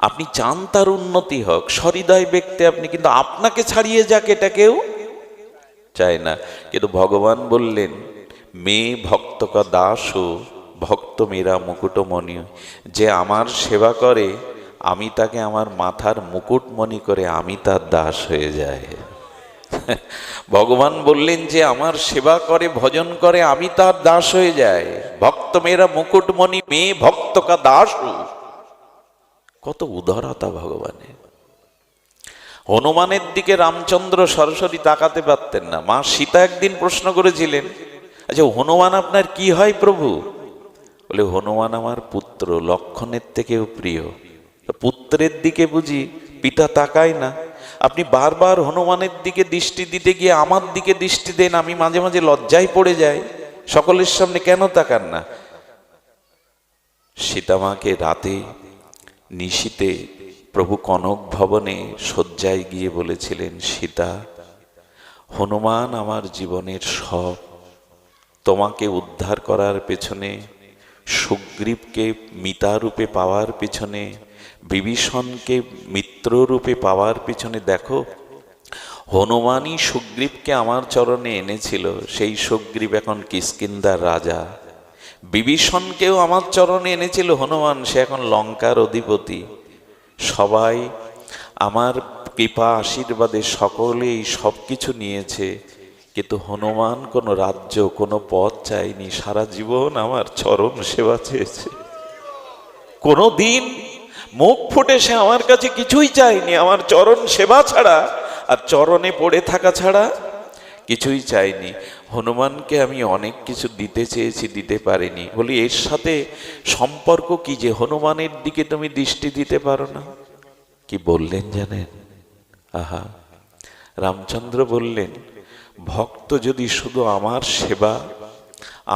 আপনি চান তার উন্নতি হোক, সহৃদয় ব্যক্তি আপনি, কিন্তু আপনাকে ছাড়িয়ে যাক এটা কেউ চায় না। কিন্তু ভগবান বললেন, মে ভক্ত কা দাস হো, ভক্ত মেরা মুকুটমণি। যে আমার সেবা করে, আমি তাকে আমার মাথার মুকুটমণি করে আমি তার দাস হয়ে যাই। ভগবান বললেন যে আমার সেবা করে, ভজন করে, আমি তার দাস হয়ে যাই। ভক্ত মেরা মুকুটমণি, মে ভক্ত কা দাস হো। কত উদারতা ভগবানের। হনুমানের দিকে রামচন্দ্র সরাসরি তাকাতে পারতেন না। মা সীতা একদিন প্রশ্ন করেছিলেন, আচ্ছা হনুমান আপনার কি হয় প্রভু? বলে, হনুমান আমার পুত্র, লক্ষণের থেকেও প্রিয়। পুত্রের দিকে বুঝি পিতা তাকায় না? আপনি বারবার হনুমানের দিকে দৃষ্টি দিতে গিয়ে আমার দিকে দৃষ্টি দেন, আমি মাঝে মাঝে লজ্জায় পড়ে যাই। সকলের সামনে কেন তাকান না? সীতামাকে রাতে নিশীতে প্রভু কনক ভবনে শয্যায় গিয়ে বলেছিলেন, সীতা, হনুমান আমার জীবনের সব। তোমাকে উদ্ধার করার পেছনে, সুগ্রীবকে মিতারূপে পাওয়ার পিছনে, বিভীষণকে মিত্ররূপে পাওয়ার পিছনে দেখো, হনুমানই সুগ্রীবকে আমার চরণে এনেছিল। সেই সুগ্রীব এখন কিষ্কিন্ধার রাজা। বিভীষণকেও আমার চরণে এনেছিল হনুমান, সে এখন লঙ্কার অধিপতি। সবাই আমার কৃপা আশীর্বাদে সকলেই সব কিছু নিয়েছে, কিন্তু হনুমান কোনো রাজ্য, কোনো পদ চাইনি। সারা জীবন আমার চরণ সেবা চেয়েছে। কোনো দিন মুখ ফুটে সে আমার কাছে কিছুই চাইনি, আমার চরণ সেবা ছাড়া আর চরণে পড়ে থাকা ছাড়া কিছুই চাইনি। হনুমানকে আমি অনেক কিছু দিতে চেয়েছি, দিতে পারিনি। বলি, এর সাথে সম্পর্ক কি যে হনুমানের দিকে তুমি দৃষ্টি দিতে পারো না? কি বললেন জানেন? আহা, রামচন্দ্র বললেন, ভক্ত যদি শুধু আমার সেবা,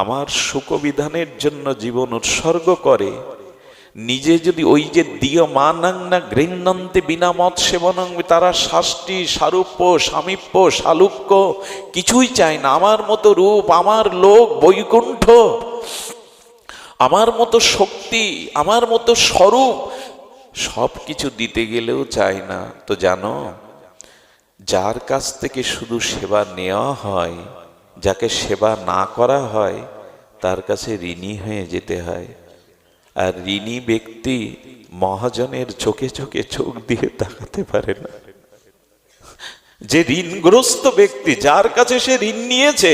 আমার সুখবিধানের জন্য জীবন উৎসর্গ করে, নিজে যদি ওই যে দিয় মানাং না গৃহ্ণন্তে বিনা মত সেবনং, তারা শাস্তি সারূপ্য সামীপ্য শালুক্য কিছুই চায় না। আমার মতো রূপ, আমার লোক, বৈকুণ্ঠ, আমার মতো শক্তি, আমার মতো স্বরূপ, সব কিছু দিতে গেলেও চায় না। তো জানো, যার কাছ থেকে শুধু সেবা নেওয়া হয়, যাকে সেবা না করা হয়, তার কাছে ঋণী হয়ে যেতে হয়। আর ঋণী ব্যক্তি মহাজনের চোখে চোখে চোখ দিয়ে তাকাতে পারে না। যে ঋণগ্রস্ত ব্যক্তি, যার কাছে সে ঋণ নিয়েছে,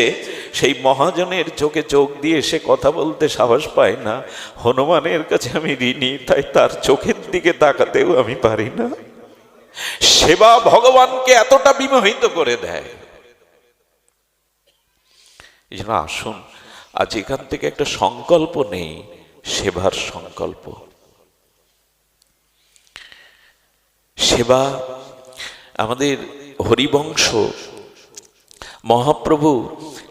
সেই মহাজনের চোখে চোখ দিয়ে সে কথা বলতে সাহস পায় না। হনুমানের কাছে আমি ঋণী, তাই তার চোখের দিকে তাকাতেও আমি পারি না। সেবা ভগবানকে এতটা বিমোহিত করে দেয়। এই জন্য আসুন, আজ এখান থেকে একটা সংকল্প নেই, সেবার সংকল্প। সেবা আমাদের হরিবংশ মহাপ্রভু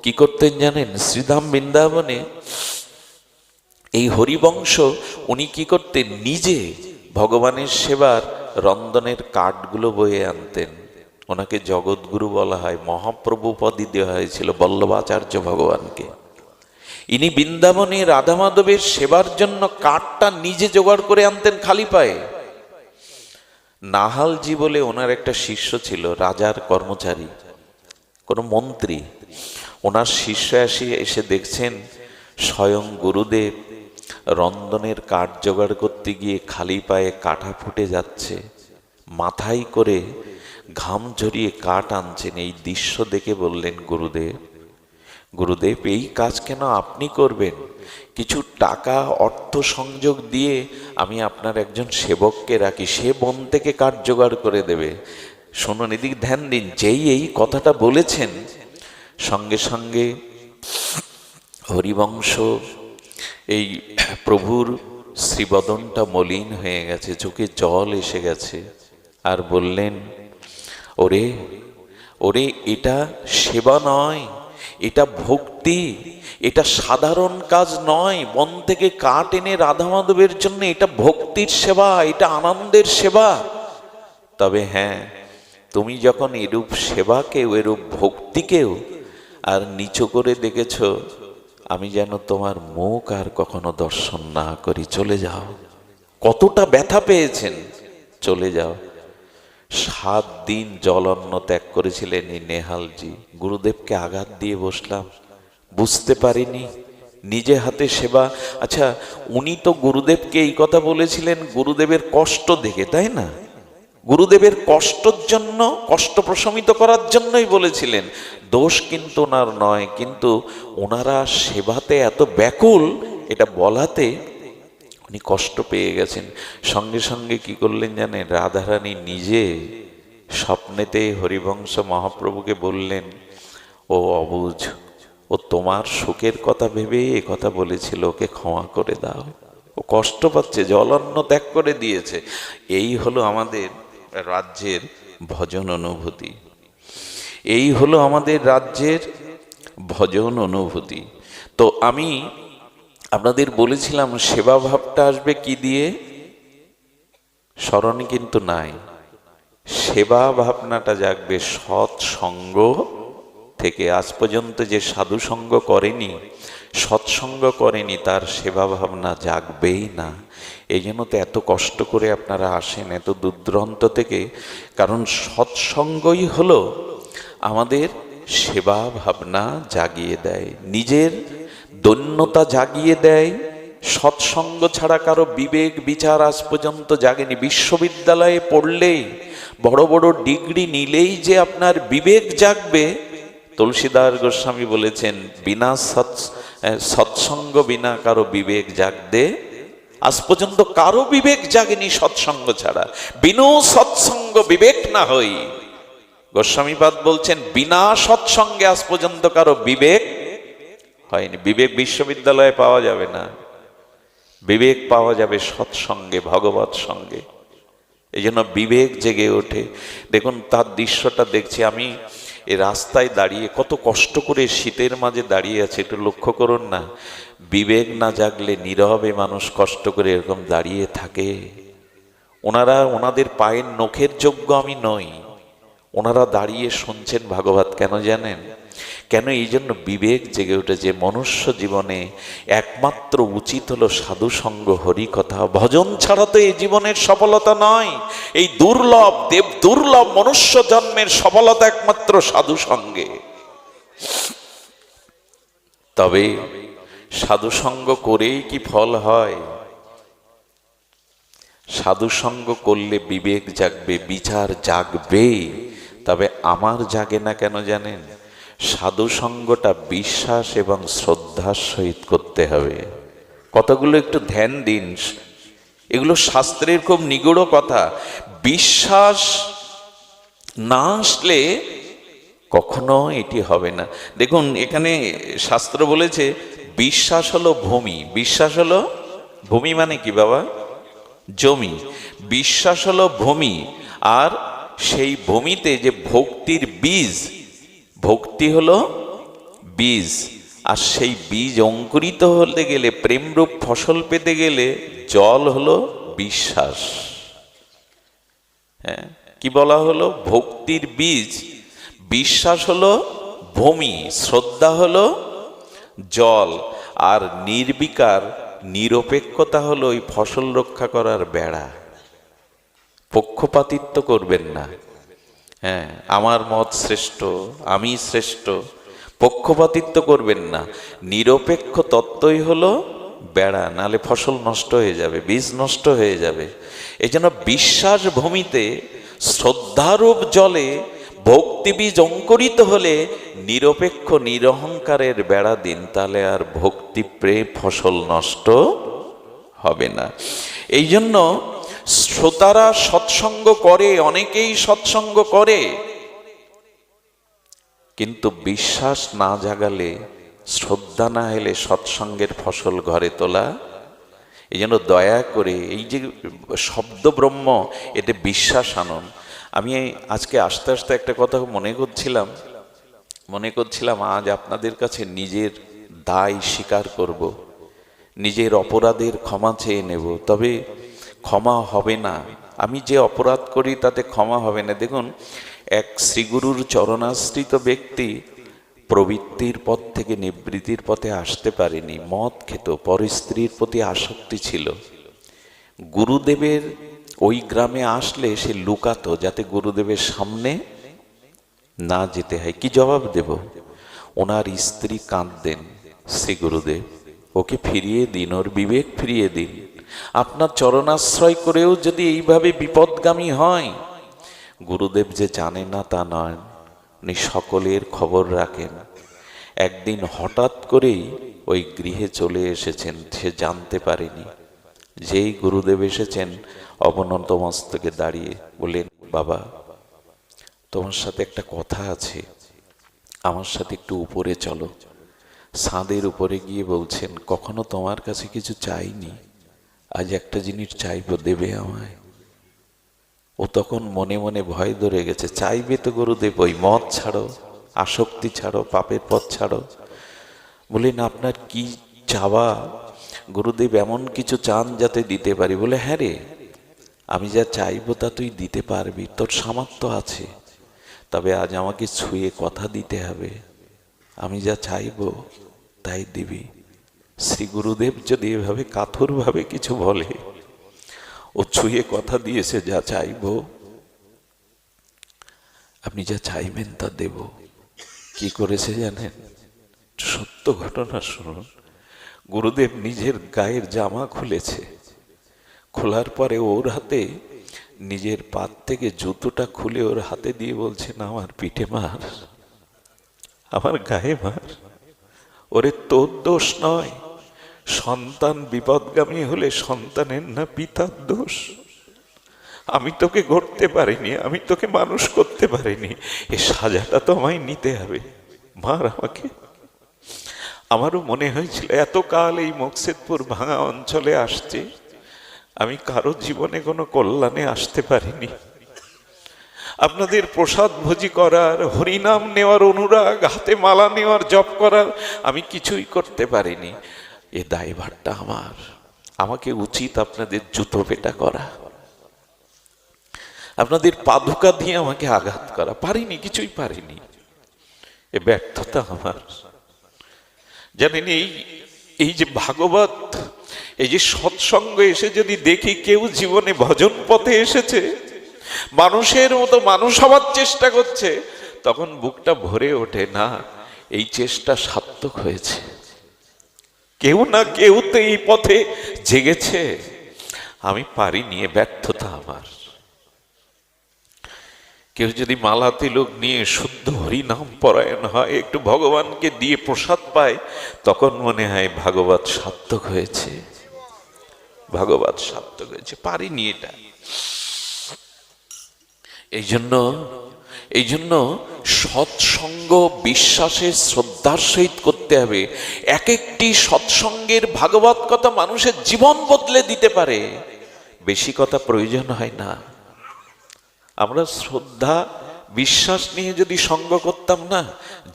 কি করতেন জানেন? শ্রীধাম বৃন্দাবনে এই হরিবংশ উনি কি করতেন? নিজে ভগবানের সেবার রন্ধনের কাঠগুলো বয়ে আনতেন। ওনাকে জগৎগুরু বলা হয়। মহাপ্রভু পদই দেওয়া হয়েছিল বল্লভাচার্য ভগবানকে। ইনি বৃন্দাবনে রাধা মাধবের সেবার জন্য কাঠটা নিজে জোগাড় করে আনতেন খালি পায়ে। নাহালজি বলে ওনার একটা শিষ্য ছিল, রাজার কর্মচারী, কোনো মন্ত্রী। ওনার শিষ্য এসে দেখছেন স্বয়ং গুরুদেব রন্ধনের কাঠ জোগাড় করতে গিয়ে খালি পায়ে কাঠা ফুটে যাচ্ছে, মাথায় করে ঘাম ঝরিয়ে কাঠ আনছেন। এই দৃশ্য দেখে বললেন, গুরুদেব এই কাজ কেন আপনি করবেন? কিছু টাকা অর্থ সংযোগ দিয়ে আমি আপনার একজন সেবককে রাখি, সে বন থেকে কাঠ জোগাড় করে দেবে। শুনুন, এদিক ধ্যান দিন। যেই এই কথাটা বলেছেন, সঙ্গে সঙ্গে হরিবংশ এই প্রভুর শ্রীবদনটা মলিন হয়ে গেছে, চোখে জল এসে গেছে, আর বললেন, ওরে ওরে, এটা সেবা নয়, এটা ভক্তি, এটা সাধারণ কাজ নয়। বন থেকে কাঠ এনে রাধা মাধবের জন্য এটা ভক্তির সেবা, এটা আনন্দের সেবা। তবে হ্যাঁ, তুমি যখন এরূপ সেবাকেও, এরূপ ভক্তিকেও আর নিচু করে দেখেছ, আমি যেন তোমার মুখ আর কখনো দর্শন না করি, চলে যাও। কতটা ব্যথা পেয়েছেন, চলে যাও। 7 দিন জল অন্ন ত্যাগ করেছিলেন এই নেহালজি। গুরুদেবকে আঘাত দিয়ে বসলাম, বুঝতে পারিনি, নিজে হাতে সেবা। আচ্ছা, উনি তো গুরুদেবকে এই কথা বলেছিলেন গুরুদেবের কষ্ট দেখে, তাই না? গুরুদেবের কষ্টর জন্য, কষ্ট প্রশমিত করার জন্যই বলেছিলেন। দোষ কিন্তু ওনার নয়, কিন্তু ওনারা সেবাতে এত ব্যাকুল, এটা বলাতে উনি কষ্ট পেয়ে গেছেন। সঙ্গে সঙ্গে কি করলেন জানেন? রাধারানী নিজে স্বপ্নেতে হরিবংশ মহাপ্রভুকে বললেন, ও অবুঝ, ও তোমার সুখের কথা ভেবে এ কথা বলেছিল, ওকে ক্ষমা করে দাও, ও কষ্ট পাচ্ছে, জলান্ন ত্যাগ করে দিয়েছে। এই হলো আমাদের রাজ্যের ভজন অনুভূতি, এই হলো আমাদের রাজ্যের ভজন অনুভূতি। তো আমি আপনাদের বলেছিলাম সেবা ভাবটা আসবে কি দিয়ে? স্মরণ কিন্তু নাই। সেবা ভাবনাটা জাগবে সৎসঙ্গ থেকে। আজ পর্যন্ত যে সাধু সঙ্গ করেনি, সৎসঙ্গ করেনি, তার সেবা ভাবনা জাগবেই না। এই জন্য তো এত কষ্ট করে আপনারা আসেন এত দূর দূরান্ত থেকে, কারণ সৎসঙ্গই হলো আমাদের সেবা ভাবনা জাগিয়ে দেয়, নিজের দৈন্যতা জাগিয়ে দেয়। সৎসঙ্গ ছাড়া কারো বিবেক বিচার আজ পর্যন্ত জাগেনি। বিশ্ববিদ্যালয়ে পড়লেই, বড় বড় ডিগ্রি নিলেই যে আপনার বিবেক জাগবে, তুলসীদাস গোস্বামী বলেছেন, বিনা সৎসঙ্গ বিনা কারো বিবেক জাগতে আজ পর্যন্ত কারো বিবেক জাগেনি সৎসঙ্গ ছাড়া। বিনু সৎসঙ্গ বিবেক না হই, গোস্বামীপাদ বলছেন, বিনা সৎসঙ্গে আজ পর্যন্ত কারো বিবেক হয়নি। বিবেক বিশ্ববিদ্যালয়ে পাওয়া যাবে না, বিবেক পাওয়া যাবে সৎসঙ্গে, ভগবৎ সঙ্গে। এই জন্য বিবেক জেগে ওঠে। দেখুন, তার দৃশ্যটা দেখছি আমি, এই রাস্তায় দাঁড়িয়ে, কত কষ্ট করে শীতের মাঝে দাঁড়িয়ে আছে, একটু লক্ষ্য করুন না। বিবেক না জাগলে নীরবে মানুষ কষ্ট করে এরকম দাঁড়িয়ে থাকে। ওনারা, ওনাদের পায়ের নখের যোগ্য আমি নই, ওনারা দাঁড়িয়ে শুনছেন ভাগবত। কেন জানেন? কেন? এই জন্য বিবেক জেগে উঠেছে। মনুষ্য জীবনে একমাত্র উচিত হলো সাধু সঙ্গ, হরি কথা। ভজন ছাড়া তো এই জীবনের সফলতা নয়। এই দুর্লভ, দেব দুর্লভ মনুষ্য জন্মের সফলতা একমাত্র সাধু সঙ্গে। তবে সাধু সঙ্গ করেই কি ফল হয়? সাধু সঙ্গ করলে বিবেক জাগবে, বিচার জাগবে। তবে আমার জাগে না কেন জানেন? সাধু সঙ্গটা বিশ্বাস এবং শ্রদ্ধার সহিত করতে হবে। কথাগুলো একটু ধ্যান দিন, এগুলো শাস্ত্রের খুব নিগূঢ় কথা। বিশ্বাস না আসলে কখনো এটি হবে না। দেখুন, এখানে শাস্ত্র বলেছে বিশ্বাস হলো ভূমি। বিশ্বাস হলো ভূমি মানে কি বাবা? জমি। বিশ্বাস হলো ভূমি, আর সেই ভূমিতে যে ভক্তির বীজ, ভক্তি হলো বীজ, আর সেই বীজ অঙ্কুরিত হতে গেলে, প্রেমরূপ ফসল পেতে গেলে জল হলো বিশ্বাস। হ্যাঁ, কি বলা হলো? ভক্তির বীজ, বিশ্বাস হলো ভূমি, শ্রদ্ধা হলো জল, আর নির্বিকার নিরপেক্ষতা হলো ওই ফসল রক্ষা করার বেড়া। পক্ষপাতিত্ব করবেন না। হ্যাঁ, আমার মত শ্রেষ্ঠ, আমি শ্রেষ্ঠ, পক্ষপাতিত্ব করবেন না। নিরপেক্ষ তত্ত্বই হলো বেড়া, নালে ফসল নষ্ট হয়ে যাবে, বীজ নষ্ট হয়ে যাবে। এই জন্য বিশ্বাস ভূমিতে, শ্রদ্ধারূপ জলে ভক্তি বীজ অঙ্কুরিত হলে নিরপেক্ষ নিরহংকারের বেড়া দিন, তাহলে আর ভক্তি প্রেম ফসল নষ্ট হবে না। এই জন্য শ্রোতারা সৎসঙ্গ করে, অনেকেই সৎসঙ্গ করে, কিন্তু বিশ্বাস না জাগালে, শ্রদ্ধা না এলে সৎসঙ্গের ফসল ঘরে তোলা। এই জন্য দয়া করে এই যে শব্দ ব্রহ্ম, এতে বিশ্বাস আনুন। আমি আজকে আস্তে আস্তে একটা কথা মনে করছিলাম আজ আপনাদের কাছে নিজের দায় স্বীকার করব, নিজের অপরাধের ক্ষমা চেয়ে নেব। তবে ক্ষমা হবে না, আমি যে অপরাধ করি তাতে ক্ষমা হবে না। দেখুন, এক শ্রীগুরুর চরণাশ্রিত ব্যক্তি প্রবৃত্তির পথ থেকে নিবৃত্তির পথে আসতে পারেনি, মদ খেত, পরস্ত্রীর প্রতি আসক্তি ছিল। গুরুদেবের ওই গ্রামে আসলে সে লুকাতো, যাতে গুরুদেবের সামনে না যেতে হয়। কি জবাব দেব? ওনার স্ত্রী কাঁদতেন, শ্রী গুরুদেব ওকে ফিরিয়ে দিন, ওর বিবেক ফিরিয়ে দিন। আপনার চরণাশ্রয় করেও যদি এইভাবে বিপদগামী হয়, গুরুদেব যে জানে না তা নয়, উনি সকলের খবর রাখেন। একদিন হঠাৎ করেই ওই গৃহে চলে এসেছেন, সে জানতে পারেনি। যেই গুরুদেব এসেছেন, অবনত মস্তকে দাঁড়িয়ে বললেন, বাবা তোমার সাথে একটা কথা আছে, আমার সাথে একটু উপরে চলো। ছাদের উপরে গিয়ে বলছেন, কখনো তোমার কাছে কিছু চাইনি, আজ একটা জিনিস চাইবো, দেবে আমায়? ও তখন মনে মনে ভয় ধরে গেছে, চাইবে তো গুরুদেব, ওই মদ ছাড়ো, আসক্তি ছাড়ো, পাপের পথ ছাড়ো। বলেন, আপনার কি চাওয়া? গুরুদেব এমন কিছু চান যাতে দিতে পারি। বলে, হ্যাঁ রে, আমি যা চাইবো তা তুই দিতে পারবি, তোর সামর্থ্য আছে, তবে আজ আমাকে ছুঁয়ে কথা দিতে হবে, আমি যা চাইবো তাই দিবি। শ্রী গুরুদেব যদি এভাবে কাতরভাবে কিছু বলে, ও ছুঁয়ে কথা দিয়েছে, যা চাইবো, আপনি যা চাইবেন তা দেব। কি করেছে জানেন? সত্য ঘটনা শুনুন। গুরুদেব নিজের গায়ের জামা খুলেছে, খোলার পরে ওর হাতে নিজের পাত থেকে জুতোটা খুলে ওর হাতে দিয়ে বলছেন, আমার পিঠে মার, আমার গায়ে মার। ওরে, তোর দোষ নয়, সন্তান বিপদগামী হলে সন্তানের না পিতার দোষ। আমি তোকে গড়তে পারিনি, আমি তোকে মানুষ করতে পারিনি, এ সাজাটা তো আমায় নিতে হবে, মার আমাকে। আমারও মনে হয়েছিল এতকাল এই মকসেদপুর ভাঙা অঞ্চলে আসছে, আমি কারো জীবনে কোনো কল্যাণে আসতে পারিনি। আপনাদের প্রসাদ ভোজি করার, হরিনাম নেওয়ার অনুরাগ, হাতে মালা নেওয়ার, জপ করার আমি কিছুই করতে পারিনি। এ দায়ভারটা আমার, আমাকে উচিত আপনাদের জুতো পেটা করা, আপনাদের পাদুকা দিয়ে আমাকে আঘাত করা। পারিনি, কিছুই পারিনি, এ ব্যর্থতা আমার। জানেন, এই যে ভাগবত, এই যে সৎসঙ্গ এসে যদি দেখি কেউ জীবনে ভজন পথে এসেছে, মানুষের মতো মানুষ হওয়ার চেষ্টা করছে, তখন বুকটা ভরে ওঠে, না এই চেষ্টা সার্থক হয়েছে, কেউ না কেউ তো এই পথে জেগেছে, আমি পারিনি, এ ব্যর্থতা আমার। কেউ যদি মালা তিলক নিয়ে শুদ্ধ হরিনাম পরায়ণ হয়, একটু ভগবানকে দিয়ে প্রসাদ পায়, তখন মনে হয় ভাগবত সার্থক হয়েছে, ভাগবত সার্থক হয়েছে। পারিনি এটা। এই জন্য সৎসঙ্গ বিশ্বাসের শ্রদ্ধার সহিত করতে হবে। এক একটি সৎসঙ্গের ভাগবত কথা মানুষের জীবন বদলে দিতে পারে, বেশি কথা প্রয়োজন হয় না। আমরা শ্রদ্ধা বিশ্বাস নিয়ে যদি সঙ্গ করতাম না,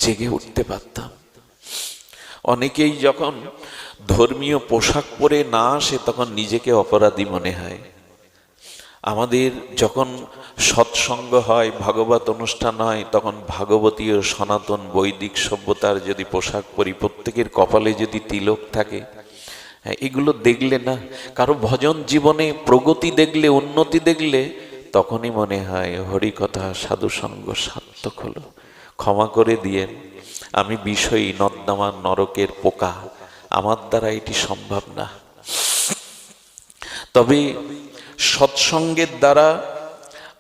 জেগে উঠতে পারতাম। অনেকেই যখন ধর্মীয় পোশাক পরে না আসে, তখন নিজেকে অপরাধী মনে হয়। আমাদের যখন সৎসঙ্গ হয়, ভাগবত অনুষ্ঠান হয়, তখন ভাগবতীয় সনাতন বৈদিক সভ্যতার যদি পোশাক পরি, প্রত্যেকের কপালে যদি তিলক থাকে, এগুলো দেখলে না, কারো ভজন জীবনে প্রগতি দেখলে, উন্নতি দেখলে, তখনই মনে হয় হরিকথা সাধুসঙ্গ সার্থক হলো। ক্ষমা করে দিয়েন, আমি বিষয়ী নর্দমার নরকের পোকা, আমার দ্বারা এটি সম্ভব না। তবে সৎসঙ্গের দ্বারা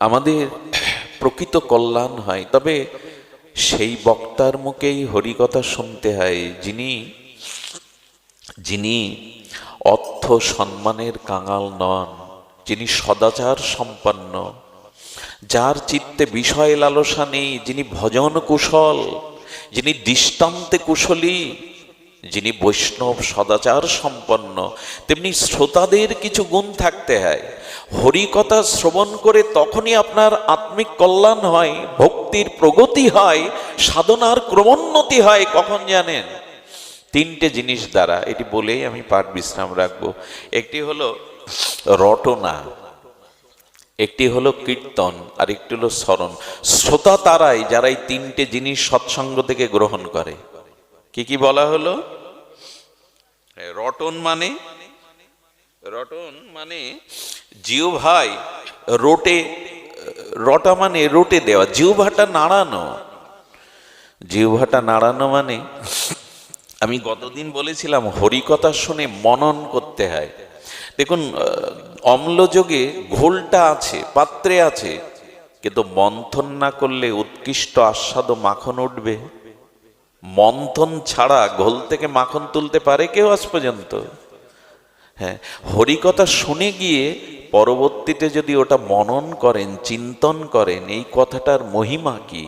আমাদের প্রকৃত কল্যাণ হয়। তবে সেই বক্তার মুখেই হরিকথা শুনতে হয়, যিনি অর্থ সম্মানের কাঙাল নন, যিনি সদাচার সম্পন্ন, যার চিত্তে বিষয় লালসা নেই, যিনি ভজন কুশল, যিনি দৃষ্টান্তে কুশলী, যিনি বৈষ্ণব সদাচার সম্পন্ন, তেমনি শ্রোতাদের কিছু গুণ থাকতে হয়। হরিকথা শ্রবণ করে তখনই আপনার আত্মিক কল্যাণ হয়, ভক্তির প্রগতি হয়, সাধনার ক্রমোন্নতি হয়। কখন জানেন? তিনটে জিনিস দ্বারা। এটি বলেই আমি পাঠ বিশ্রাম রাখবো। একটি হলো রটনা, একটি হলো কীর্তন, আর একটি হলো স্মরণ। শ্রোতা তারাই যারা এই তিনটে জিনিস সৎসঙ্গ থেকে গ্রহণ করে। কি কি বলা হলো? রটন মানে জিহ্বাই রোটে, রটা মানে রোটে দেওয়া, জিহ্বাটা নাড়ানো। জিহ্বাটা নাড়ানো মানে, আমি গতদিন বলেছিলাম হরিকথা শুনে মনন করতে হয়। দেখুন, অম্লযোগে ঘোলটা আছে, পাত্রে আছে, কিন্তু মন্থন না করলে উৎকৃষ্ট আস্বাদ মাখন উঠবে? মন্থন ছাড়া ঘোল থেকে মাখন তুলতে পারে কেউ আজ পর্যন্ত? হ্যাঁ, হরিকথা শুনে গিয়ে পরবর্তীতে যদি ওটা মনন করেন, চিন্তন করেন, এই কথাটার মহিমা কি,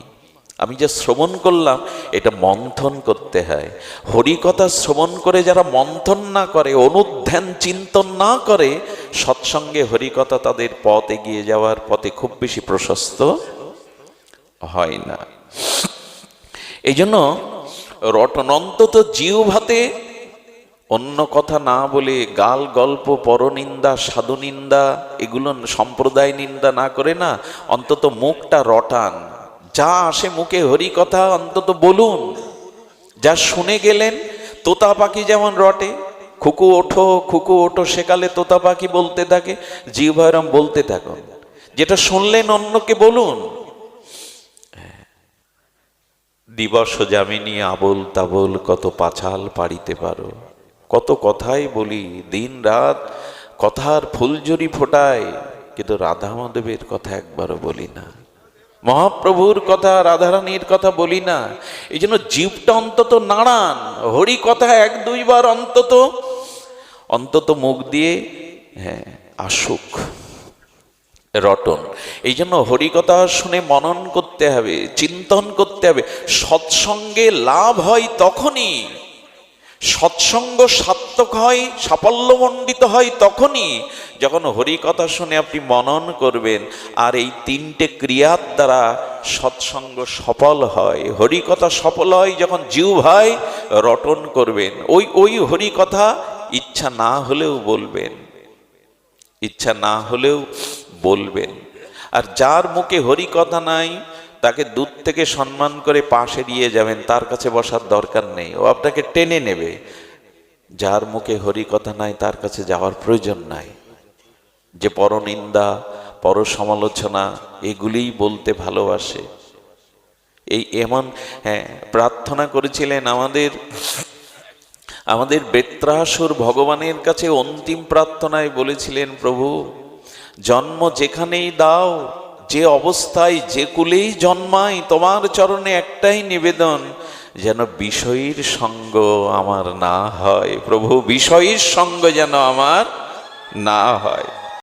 আমি যা শ্রবণ করলাম এটা মন্থন করতে হয়। হরিকথা শ্রবণ করে যারা মন্থন না করে, অনুধ্যান চিন্তন না করে, সৎসঙ্গে হরিকথা তাদের পথ এগিয়ে যাওয়ার পথে খুব বেশি প্রশস্ত হয় না। এই জন্য রটন, অন্তত জিহ্বাতে অন্য কথা না বলে, গাল গল্প, পরনিন্দা, সাধু নিন্দা, এগুলো সম্প্রদায় নিন্দা না করে না, অন্তত মুখটা রটান। যা আসে মুখে হরিকথা অন্তত বলুন। যা শুনে গেলেন, তোতা পাখি যেমন রটে, খুকু ওঠো খুকু ওঠো, সেকালে তোতা পাখি বলতে থাকে, জিহ্বারাম বলতে থাকুন। যেটা শুনলেন অন্যকে বলুন। দিবস যামিনী আবোল তাবোল কত পাছাল পাড়িতে পারো। কত কথাই বলি, দিন রাত কথার ফুলঝুরি ফোটায়, কিন্তু রাধা মাধবের কথা একবারও বলি না, মহাপ্রভুর কথা, রাধারানীর কথা বলি না। এই জন্য জীবটা অন্তত নাড়ান, হরি কথা এক দুইবার অন্তত মুখ দিয়ে আসুক। রটন। এই জন্য হরিকথা শুনে মনন করতে হবে, চিন্তন করতে হবে। সৎসঙ্গে লাভ হয় তখনই, সৎসঙ্গ সার্থক হয়, সাফল্যমণ্ডিত হয় তখনই, যখন হরিকথা শুনে আপনি মনন করবেন। আর এই তিনটে ক্রিয়ার দ্বারা সৎসঙ্গ সফল হয়। হরিকথা সফল হয় যখন জিহ্বায় রটন করবেন। ওই হরিকথা ইচ্ছা না হলেও বলবেন, ইচ্ছা না হলেও বলবেন। আর যার মুখে হরিকথা নাই, তাকে দূর থেকে সম্মান করে পাশে দিয়ে যাবেন, তার কাছে বসার দরকার নেই, ও আপনাকে টেনে নেবে। যার মুখে হরিকথা নাই তার কাছে যাওয়ার প্রয়োজন নাই। যে পরনিন্দা, পর সমালোচনা এগুলিই বলতে ভালোবাসে, এমন প্রার্থনা করেছিলেন আমাদের বেত্রাসুর ভগবানের কাছে অন্তিম প্রার্থনায় বলেছিলেন, প্রভু জন্ম যেখানেই দাও, যে অবস্থায় যে কুলেই জন্মাই, তোমার চরণে একটাই নিবেদন, যেন বিষয়ীর সঙ্গ আমার না হয়। প্রভু বিষয়ীর সঙ্গ যেন আমার না হয়।